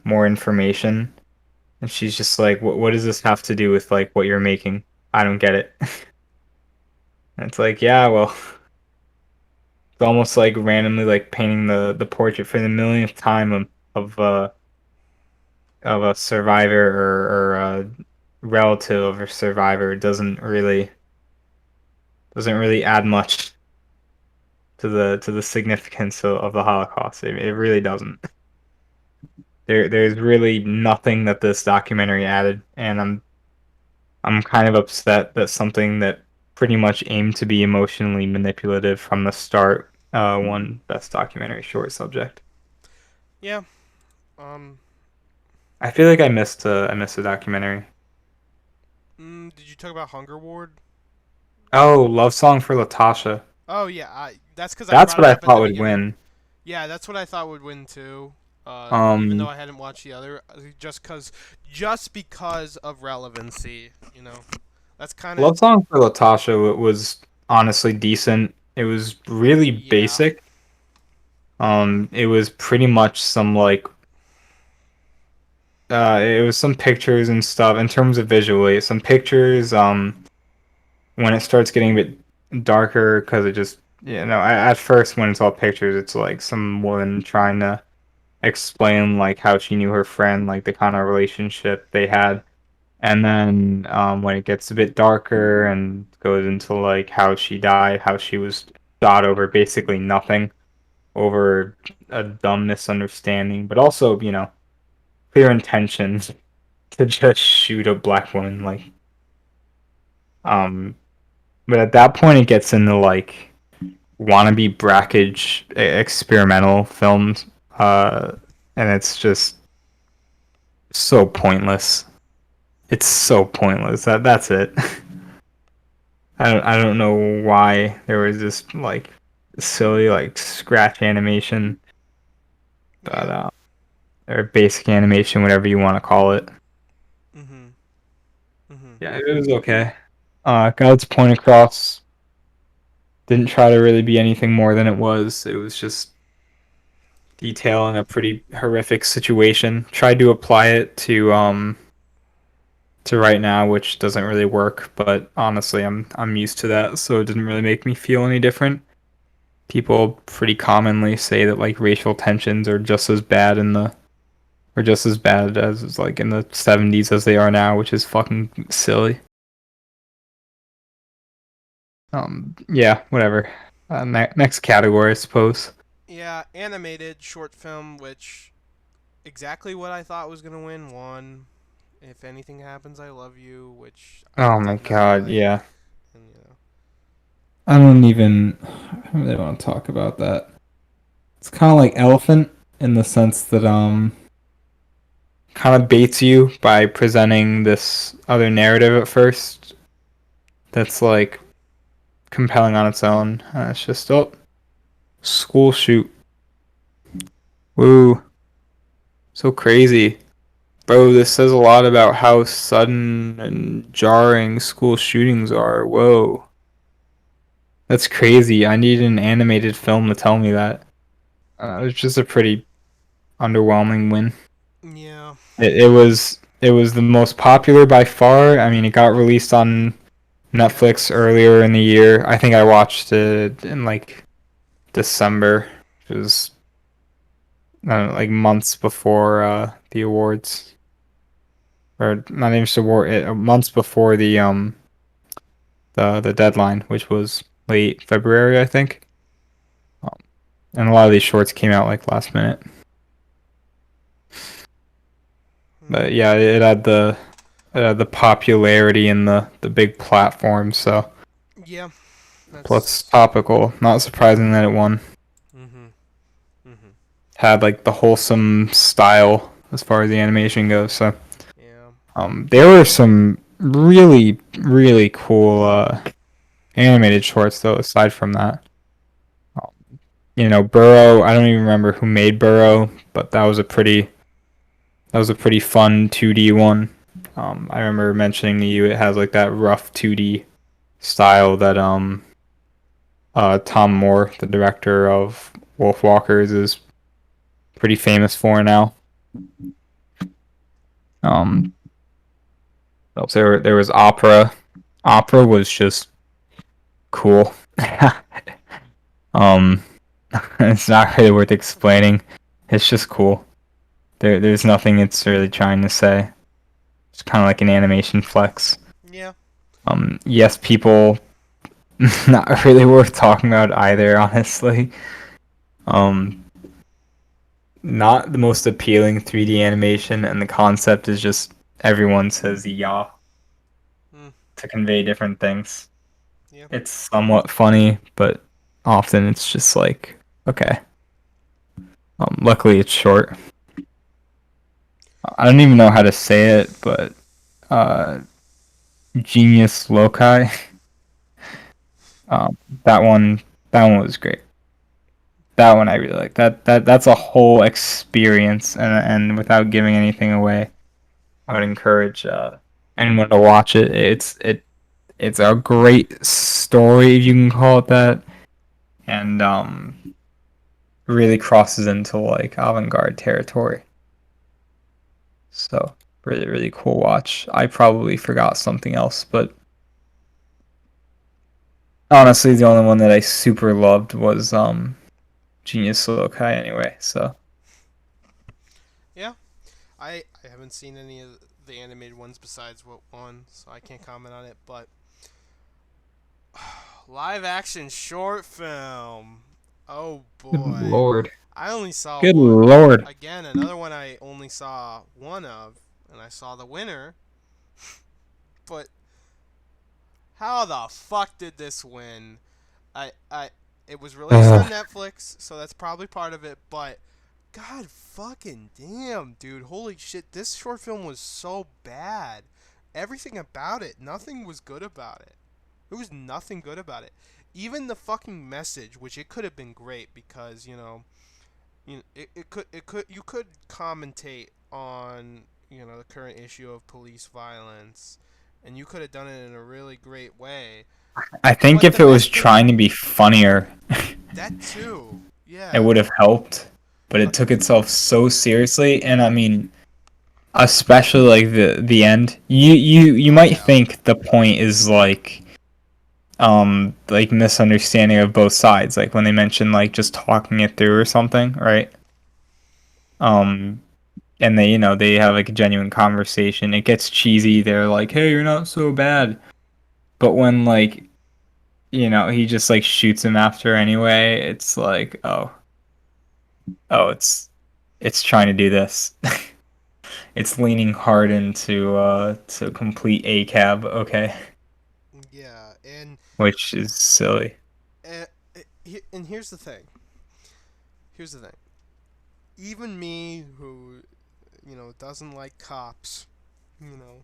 more information, and she's just like, what does this have to do with like what you're making? I don't get it. And it's like, yeah, well, it's almost like randomly like painting the portrait for the millionth time of of a survivor, or a relative of a survivor. Doesn't really add much to the significance of the Holocaust. It really doesn't. There's really nothing that this documentary added, and I'm kind of upset that something that pretty much aimed to be emotionally manipulative from the start won Best Documentary Short Subject. Yeah. Um. I feel like I missed a documentary. Did you talk about Hunger Ward? Oh, Love Song for Latasha. Oh yeah. That's because I That's brought what it I up at thought the would beginning. win. Yeah, that's what I thought would win too. Even though Um, I hadn't watched the other, just because of relevancy, you know. That's kind of Love Song for Latasha was honestly decent. It was really yeah, basic. It was pretty much some like it was some pictures and stuff in terms of visually. Some pictures. When it starts getting a bit darker, because it just at first when it's all pictures, it's like some woman trying to explain like how she knew her friend, like the kind of relationship they had. And then when it gets a bit darker and goes into like how she died, how she was shot over basically nothing, over a dumb misunderstanding, but also, clear intentions to just shoot a black woman. Um, but at that point, it gets into like wannabe brackage experimental films, and it's just so pointless. It's so pointless. That's it. I don't know why there was this like silly like scratch animation, but yeah. or basic animation, whatever you want to call it. Mhm. Mhm. Yeah, it was okay. Got its point across. Didn't try to really be anything more than it was. It was just detailing a pretty horrific situation. Tried to apply it to right now, which doesn't really work. But honestly, I'm used to that, so it didn't really make me feel any different. People pretty commonly say that like racial tensions are just as bad as like in the 70s as they are now, which is fucking silly. Yeah, whatever. Next category, I suppose. Yeah, animated short film, which exactly what I thought was gonna win won. If anything happens, I love you, which I Oh my did not god, like, yeah. and I don't even really want to talk about that. It's kind of like Elephant in the sense that kind of baits you by presenting this other narrative at first that's like compelling on its own. It's just school shoot. Woo, so crazy. Bro, this says a lot about how sudden and jarring school shootings are. Whoa. That's crazy. I need an animated film to tell me that. It's just a pretty underwhelming win. yeah, It was the most popular by far. I mean, it got released on Netflix earlier in the year. I think I watched it in like December. It was like months before the awards, or not even just award, months before the deadline, which was late February, I think. Um, and a lot of these shorts came out like last minute. hmm. But yeah, it had the popularity and the big platform. So Yeah, plus that's topical. Not surprising that it won. mhm, mhm, Had like the wholesome style as far as the animation goes. So yeah, there were some really really cool animated shorts though. Aside from that, Burrow. I don't even remember who made Burrow, but that was a pretty That was a pretty fun 2D one. I remember mentioning to you it has like that rough 2D style that Tom Moore, the director of Wolfwalkers, is pretty famous for now. Um, there was Opera. Opera was just cool. um, it's not really worth explaining. It's just cool. There's nothing it's really trying to say. It's kind of like an animation flex. Yeah. Yes, people, not really worth talking about either, honestly. Um, not the most appealing 3D animation, and the concept is just everyone says "ya" Mm, to convey different things. yeah. It's somewhat funny, but often it's just like, okay. Luckily, it's short. I don't even know how to say it, but uh, Genius Loci. Um, that one, that one was great. That one I really like. That's a whole experience, and without giving anything away, I would encourage anyone to watch it. It's a great story, if you can call it that, and really crosses into like avant-garde territory. So really cool watch. I probably forgot something else, but honestly, the only one that I super loved was Genius Loci anyway. So Yeah. I haven't seen any of the animated ones besides what one, so I can't comment on it. But live action short film. Oh good boy. lord, I only saw good one. lord. Again, another one I only saw one of, and I saw the winner. But how the fuck did this win? I it was released on Netflix, so that's probably part of it, but god fucking damn, dude. Holy shit, this short film was so bad. Everything about it, nothing was good about it. There was nothing good about it. Even the fucking message, which it could have been great because, it could you could commentate on, the current issue of police violence, and you could have done it in a really great way. I think But if it was trying to be funnier, that too. it Yeah. would have helped. But Uh, it took itself so seriously, and I mean, especially like the end. You oh might yeah. think the point is like misunderstanding of both sides, like when they mention like just talking it through or something, right? Um, and they have like a genuine conversation. It gets cheesy. They're like, "Hey, you're not so bad," but when like he just like shoots him after anyway, it's like, oh, it's trying to do this. It's leaning hard into to complete a cab, okay, Yeah, which is silly. and and here's the thing. Here's the thing. Even me, who doesn't like cops, you know,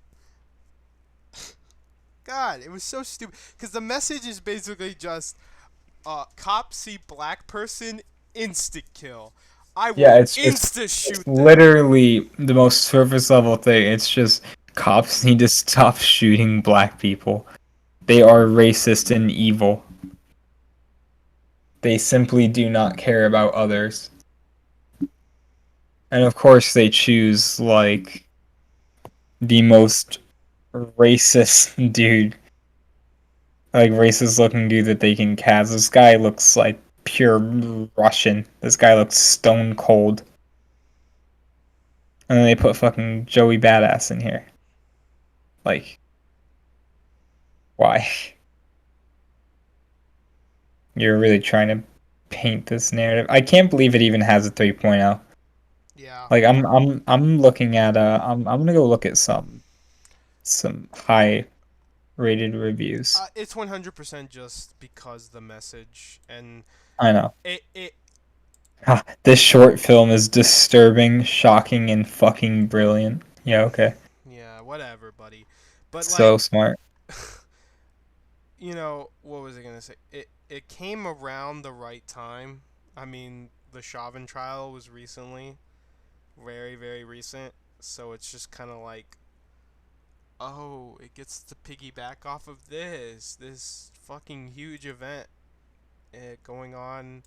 God, it was so stupid. Because the message is basically just, cops see black person, insta kill. I Yeah, will it's insta shoot them. literally the most surface level thing. It's just cops need to stop shooting black people. They are racist and evil. They simply do not care about others. And of course they choose like the most racist dude, like racist looking dude that they can cast. This guy looks like pure Russian. This guy looks stone cold. And then they put fucking Joey Badass in here. Like, why? You're really trying to paint this narrative. I can't believe it even has a 3.0. Yeah. Like I'm looking at I'm gonna go look at some high rated reviews. It's 100% just because the message, and I know. it This short film is disturbing, shocking, and fucking brilliant. Yeah, okay. yeah, whatever, buddy. But like, So smart. what was I gonna say? It came around the right time. I mean, the Chauvin trial was recently, very very recent. So it's just kind of like, oh, it gets to piggyback off of this fucking huge event going on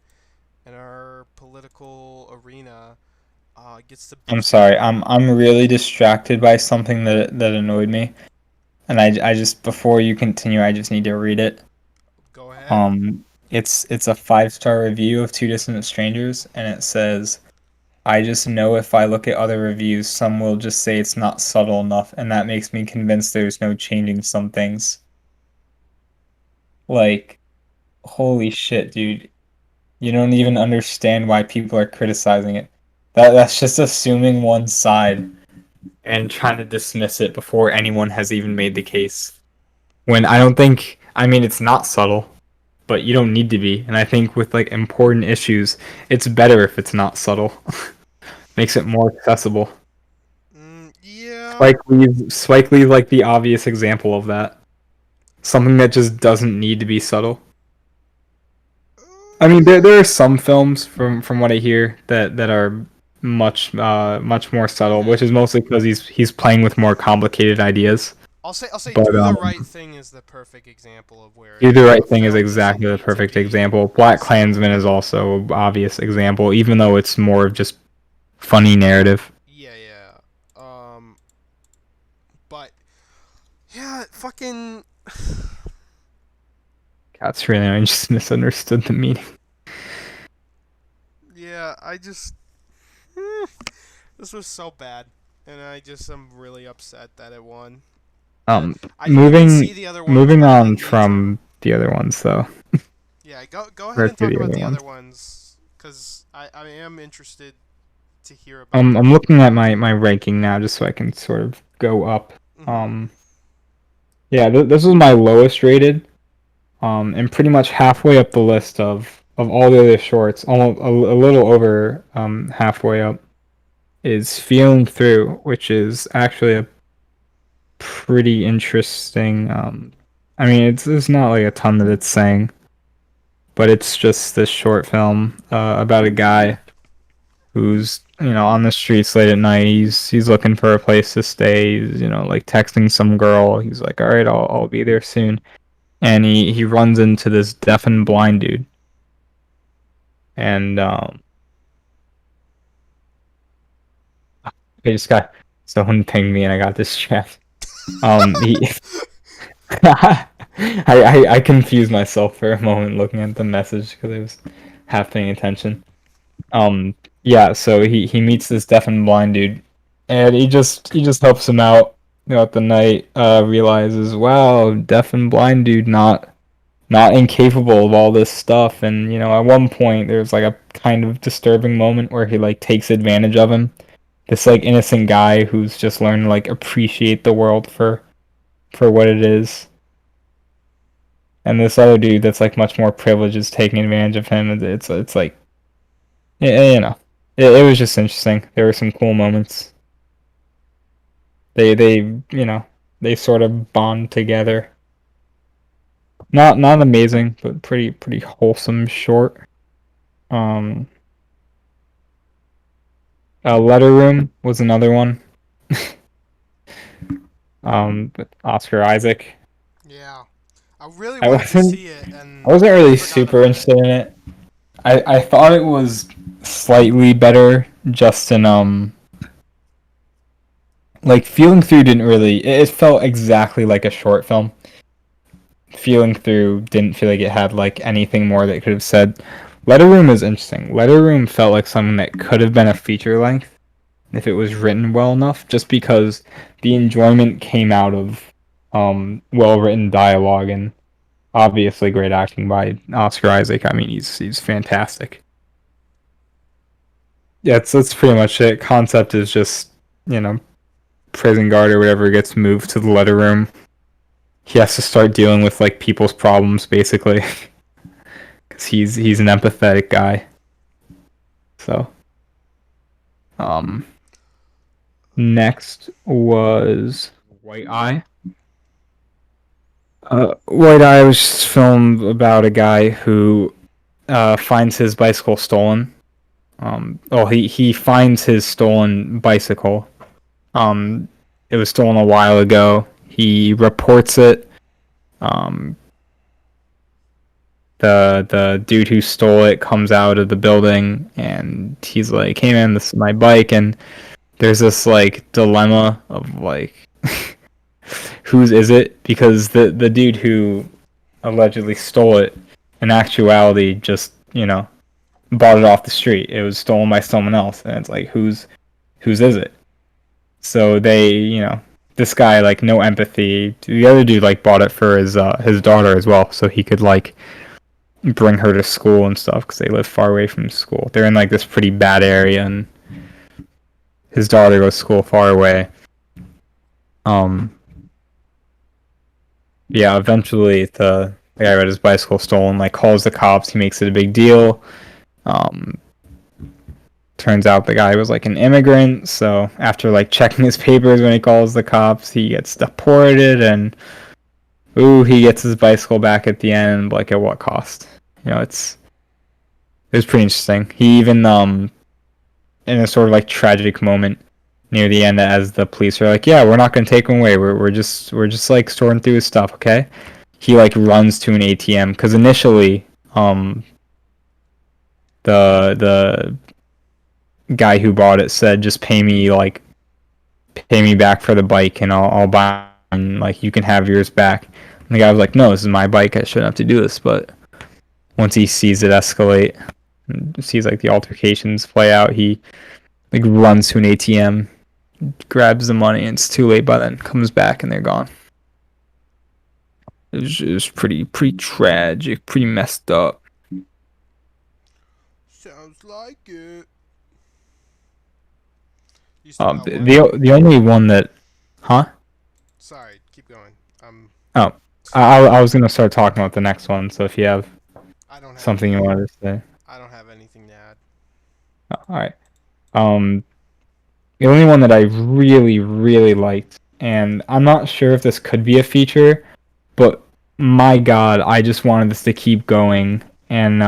in our political arena. Gets to I'm boost the sorry. I'm really distracted by something that annoyed me, and I just before you continue, I just need to read it. go ahead. It's a 5-star review of Two Distant Strangers, and it says, "I just know if I look at other reviews, some will just say it's not subtle enough, and that makes me convinced there's no changing some things." Like, holy shit, dude. You don't even understand why people are criticizing it. That's just assuming one side and trying to dismiss it before anyone has even made the case. When I don't think, I mean, it's not subtle, but you don't need to be. And I think with like important issues, it's better if it's not subtle. Makes it more accessible. Yeah. Spike Lee's like the obvious example of that. Something that just doesn't need to be subtle. I mean, there are some films from what I hear that are much more subtle, Okay. which is mostly because he's playing with more complicated ideas. I'll say But do the right thing is the perfect example of where Do the a Right Thing is film doesn't exactly the need to perfect be example. Black subtle. Klansman is also an obvious example, even though it's more of just funny narrative. Yeah, yeah. But yeah, fucking That's really I just misunderstood the meaning. yeah. This was so bad, and I'm really upset that it won. And Um, I didn't see the other ones, moving but I on didn't need to. from the other ones though. Yeah, go ahead Or and to talk the about other the ones. other ones, cause I am interested to hear about I'm them. looking at my ranking now just so I can sort of go up. Mhm. Um, yeah, this was my lowest rated. And pretty much halfway up the list of all the other shorts, almost a little over halfway up, is Feeling Through, which is actually a pretty interesting. I mean, it's not like a ton that it's saying, but it's just this short film about a guy who's on the streets late at night. He's looking for a place to stay. He's like texting some girl. He's like, all right, I'll be there soon. And he runs into this deaf and blind dude, and I just got someone pinged me and I got distracted. He I confused myself for a moment looking at the message because I was half paying attention. Um, yeah, so he meets this deaf and blind dude, and he just helps him out throughout the night. Realizes, wow, deaf and blind dude, not incapable of all this stuff. And at one point there's like a kind of disturbing moment where he like takes advantage of him. This like innocent guy who's just learned to like appreciate the world for what it is. And this other dude that's like much more privileged is taking advantage of him. It's like it was just interesting. There were some cool moments. They sort of bond together. Not amazing, but pretty wholesome short. Um, Letter Room was another one. With Oscar Isaac. Yeah, I really I wanted to wasn't see it, I and wasn't I really forgot super about it. interested in it. I thought it was slightly better, just in like Feeling Through didn't really. It felt exactly like a short film. Feeling Through didn't feel like it had like anything more that it could have said. Letter Room is interesting. Letter Room felt like something that could have been a feature length if it was written well enough, just because the enjoyment came out of well written dialogue and obviously great acting by Oscar Isaac. I mean, he's fantastic. Yeah, that's pretty much it. Concept is just you know prison guard or whatever gets moved to the letter room. He has to start dealing with like people's problems basically, because he's an empathetic guy. So um, next was White Eye. White Eye was just filmed about a guy who finds his bicycle stolen. He finds his stolen bicycle Um, it was stolen a while ago. He reports it. Um, the dude who stole it comes out of the building and he's like, "Hey man, this is my bike." And there's this like dilemma of like, whose is it? Because the dude who allegedly stole it, in actuality, just bought it off the street. It was stolen by someone else, and it's like, whose is it? So they, this guy, like, no empathy. The other dude like bought it for his daughter as well, so he could like bring her to school and stuff because they live far away from school. They're in like this pretty bad area, and his daughter goes to school far away. Um, yeah, eventually the guy got his bicycle stolen, like calls the cops. He makes it a big deal. Um, Turns out the guy was like an immigrant, so after like checking his papers when he calls the cops, he gets deported, and he gets his bicycle back at the end, like at what cost? It was pretty interesting. He even in a sort of like tragic moment near the end, as the police are like, "Yeah, we're not gonna take him away. We're just like sorting through his stuff, okay?" He like runs to an ATM because initially, the guy who bought it said, "Just pay me back for the bike, and I'll buy, and like you can have yours back." And the guy was like, "No, this is my bike. I shouldn't have to do this." But once he sees it escalate, and sees like the altercations play out, he like runs to an ATM, grabs the money, and it's too late by then. Comes back and they're gone. It was pretty tragic, pretty messed up. Sounds like it. You still got one? The only one that, huh? Sorry, keep going. Oh, I was gonna start talking about the next one. So if you have I don't have something you wanted to say, I don't have anything to add. all right. Um, the only one that I really really liked, and I'm not sure if this could be a feature, but my God, I just wanted this to keep going, and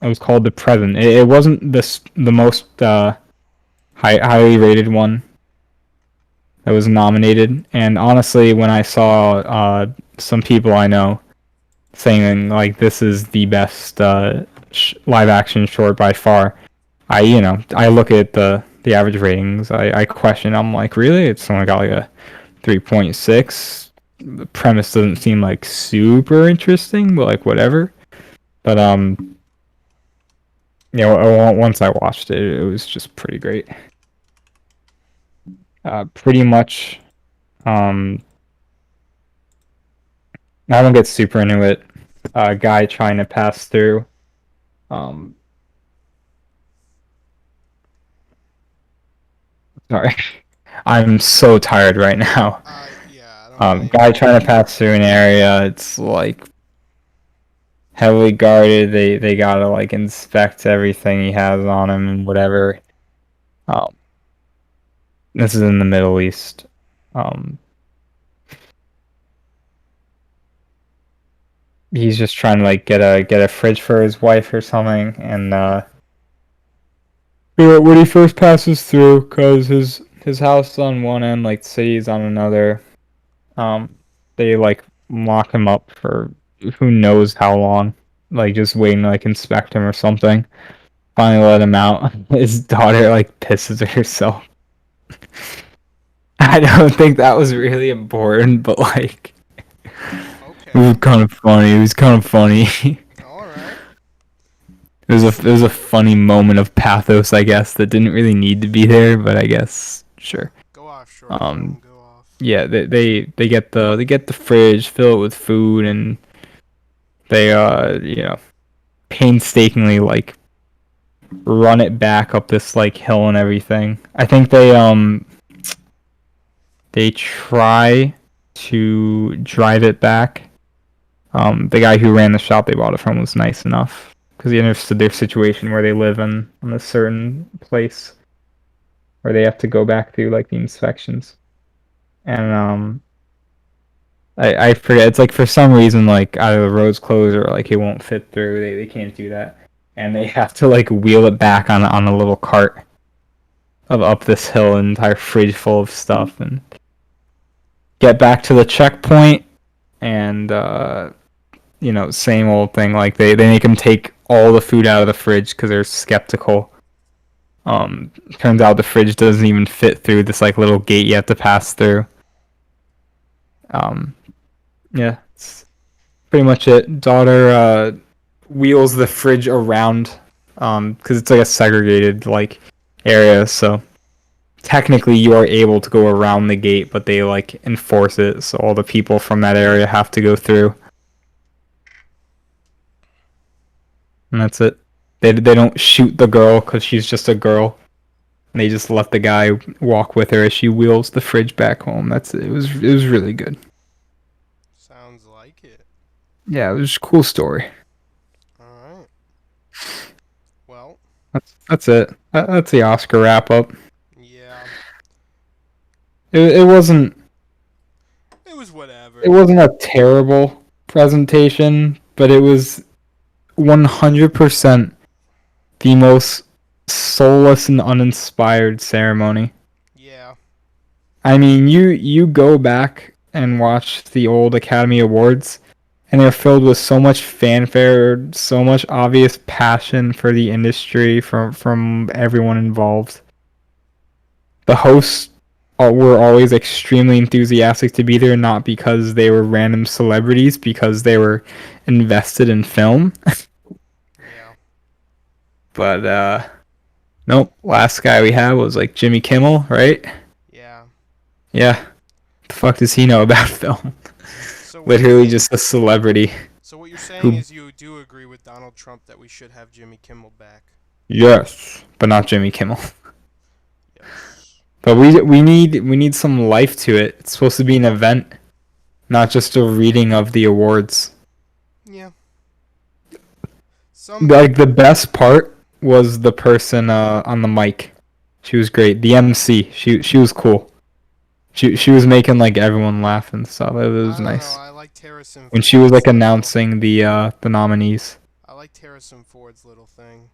it was called The Present. It wasn't the most highly rated one that was nominated, and honestly, when I saw some people I know saying like this is the best live action short by far, I look at the average ratings. I question. I'm like, really? It's only got like a 3.6. The premise doesn't seem like super interesting, but like whatever. But once I watched it, it was just pretty great. Pretty much, um, I don't get super into it. A guy trying to pass through. Um, Sorry, I'm so tired right now. Yeah, I don't blame Guy you. trying to pass through an area. It's like heavily guarded. They gotta like inspect everything he has on him and whatever. Um, this is in the Middle East. Um, he's just trying to like get a fridge for his wife or something, and when he first passes through, cause his house is on one end, like the city's on another. Um, they like lock him up for who knows how long, like just waiting to like inspect him or something. Finally let him out. His daughter like pisses herself. I don't think that was really important, but like it was Okay. kind of funny. It was kind of funny. All right. It was a funny moment of pathos, I guess, that didn't really need to be there, but I guess sure. Go off, short Um, film. Go off. yeah, they get the fridge, fill it with food, and they painstakingly like run it back up this like hill and everything. I think they try to drive it back. The guy who ran the shop they bought it from was nice enough because he understood their situation where they live in a certain place where they have to go back through like the inspections. And I forget. It's like for some reason, like either the road's closed or like it won't fit through. They can't do that, and they have to like wheel it back on a little cart. of up this hill, an entire fridge full of stuff, and get back to the checkpoint, and same old thing. Like they make him take all the food out of the fridge because they're skeptical. Turns out the fridge doesn't even fit through this like little gate you have to pass through. Um, yeah, it's pretty much it. Daughter wheels the fridge around because it's like a segregated like area, so technically you are able to go around the gate, but they like enforce it, so all the people from that area have to go through, and that's it. They don't shoot the girl because she's just a girl. And they just let the guy walk with her as she wheels the fridge back home. It was really good. Sounds like it. Yeah, it was a cool story. All right. Well, That's it. That's the Oscar wrap up. yeah. It wasn't It was it whatever. wasn't a terrible presentation, but it was 100% the most soulless and uninspired ceremony. Yeah. I mean, you go back and watch the old Academy Awards, and they're filled with so much fanfare, so much obvious passion for the industry from everyone involved. The hosts were always extremely enthusiastic to be there, not because they were random celebrities, because they were invested in film. Yeah. But nope, last guy we had was like Jimmy Kimmel, right? Yeah. Yeah. The fuck does he know about film? So what you Literally just a celebrity so what you're saying who, is you do agree with Donald Trump that we should have Jimmy Kimmel back. yes, but not Jimmy Kimmel. Yes. But we need some life to it. It's supposed to be an event, not just a reading of the awards. Yeah. Some Like the best part was the person on the mic. She was great. The MC, she was cool. She was making like everyone laugh and stuff. It was I don't know. nice I liked Harrison when she was Ford's like little. announcing the nominees. I liked Harrison Ford's little thing.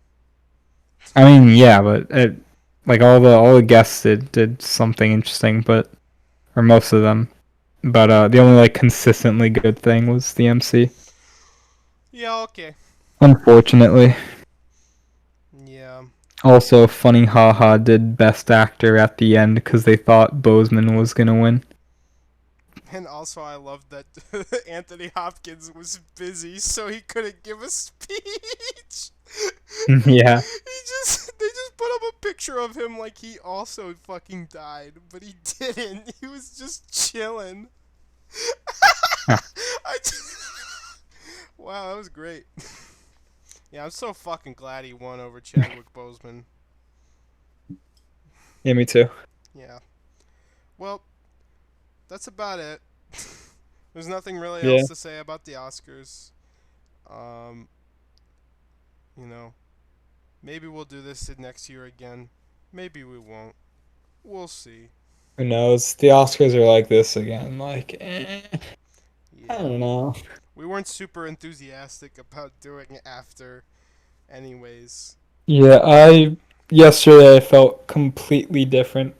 I mean, yeah, but like all the guests did something interesting, but or most of them. But the only like consistently good thing was the MC. Yeah. Okay. Unfortunately. Yeah. Also, funny haha did best actor at the end because they thought Boseman was gonna win. And also, I loved that Anthony Hopkins was busy, so he couldn't give a speech. Yeah. They just put up a picture of him like he also fucking died, but he didn't. He was just chilling. I wow, that was great. Yeah, I'm so fucking glad he won over Chadwick Boseman. Yeah, me too. Yeah. Well, that's about it. There's nothing really Yeah. else to say about the Oscars. Um, you know, maybe we'll do this next year again. Maybe we won't. We'll see. Who knows? The Oscars are like this again. Like, I Yeah. don't know. We weren't super enthusiastic about doing it after, anyways. Yeah, I yesterday I felt completely different.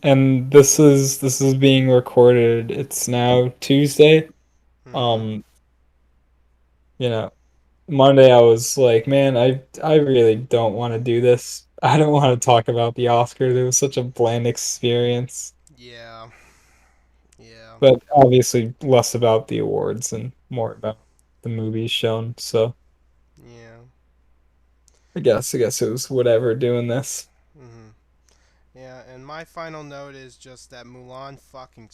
And this is being recorded. It's now Tuesday. Mm-hmm. Um, you know, Monday I was like, man, I really don't want to do this. I don't want to talk about the Oscars. It was such a bland experience. Yeah. Yeah. But obviously less about the awards and more about the movies shown. So Yeah. I guess it was whatever doing this. Mm-hmm. Yeah, and my final note is just that Mulan fucking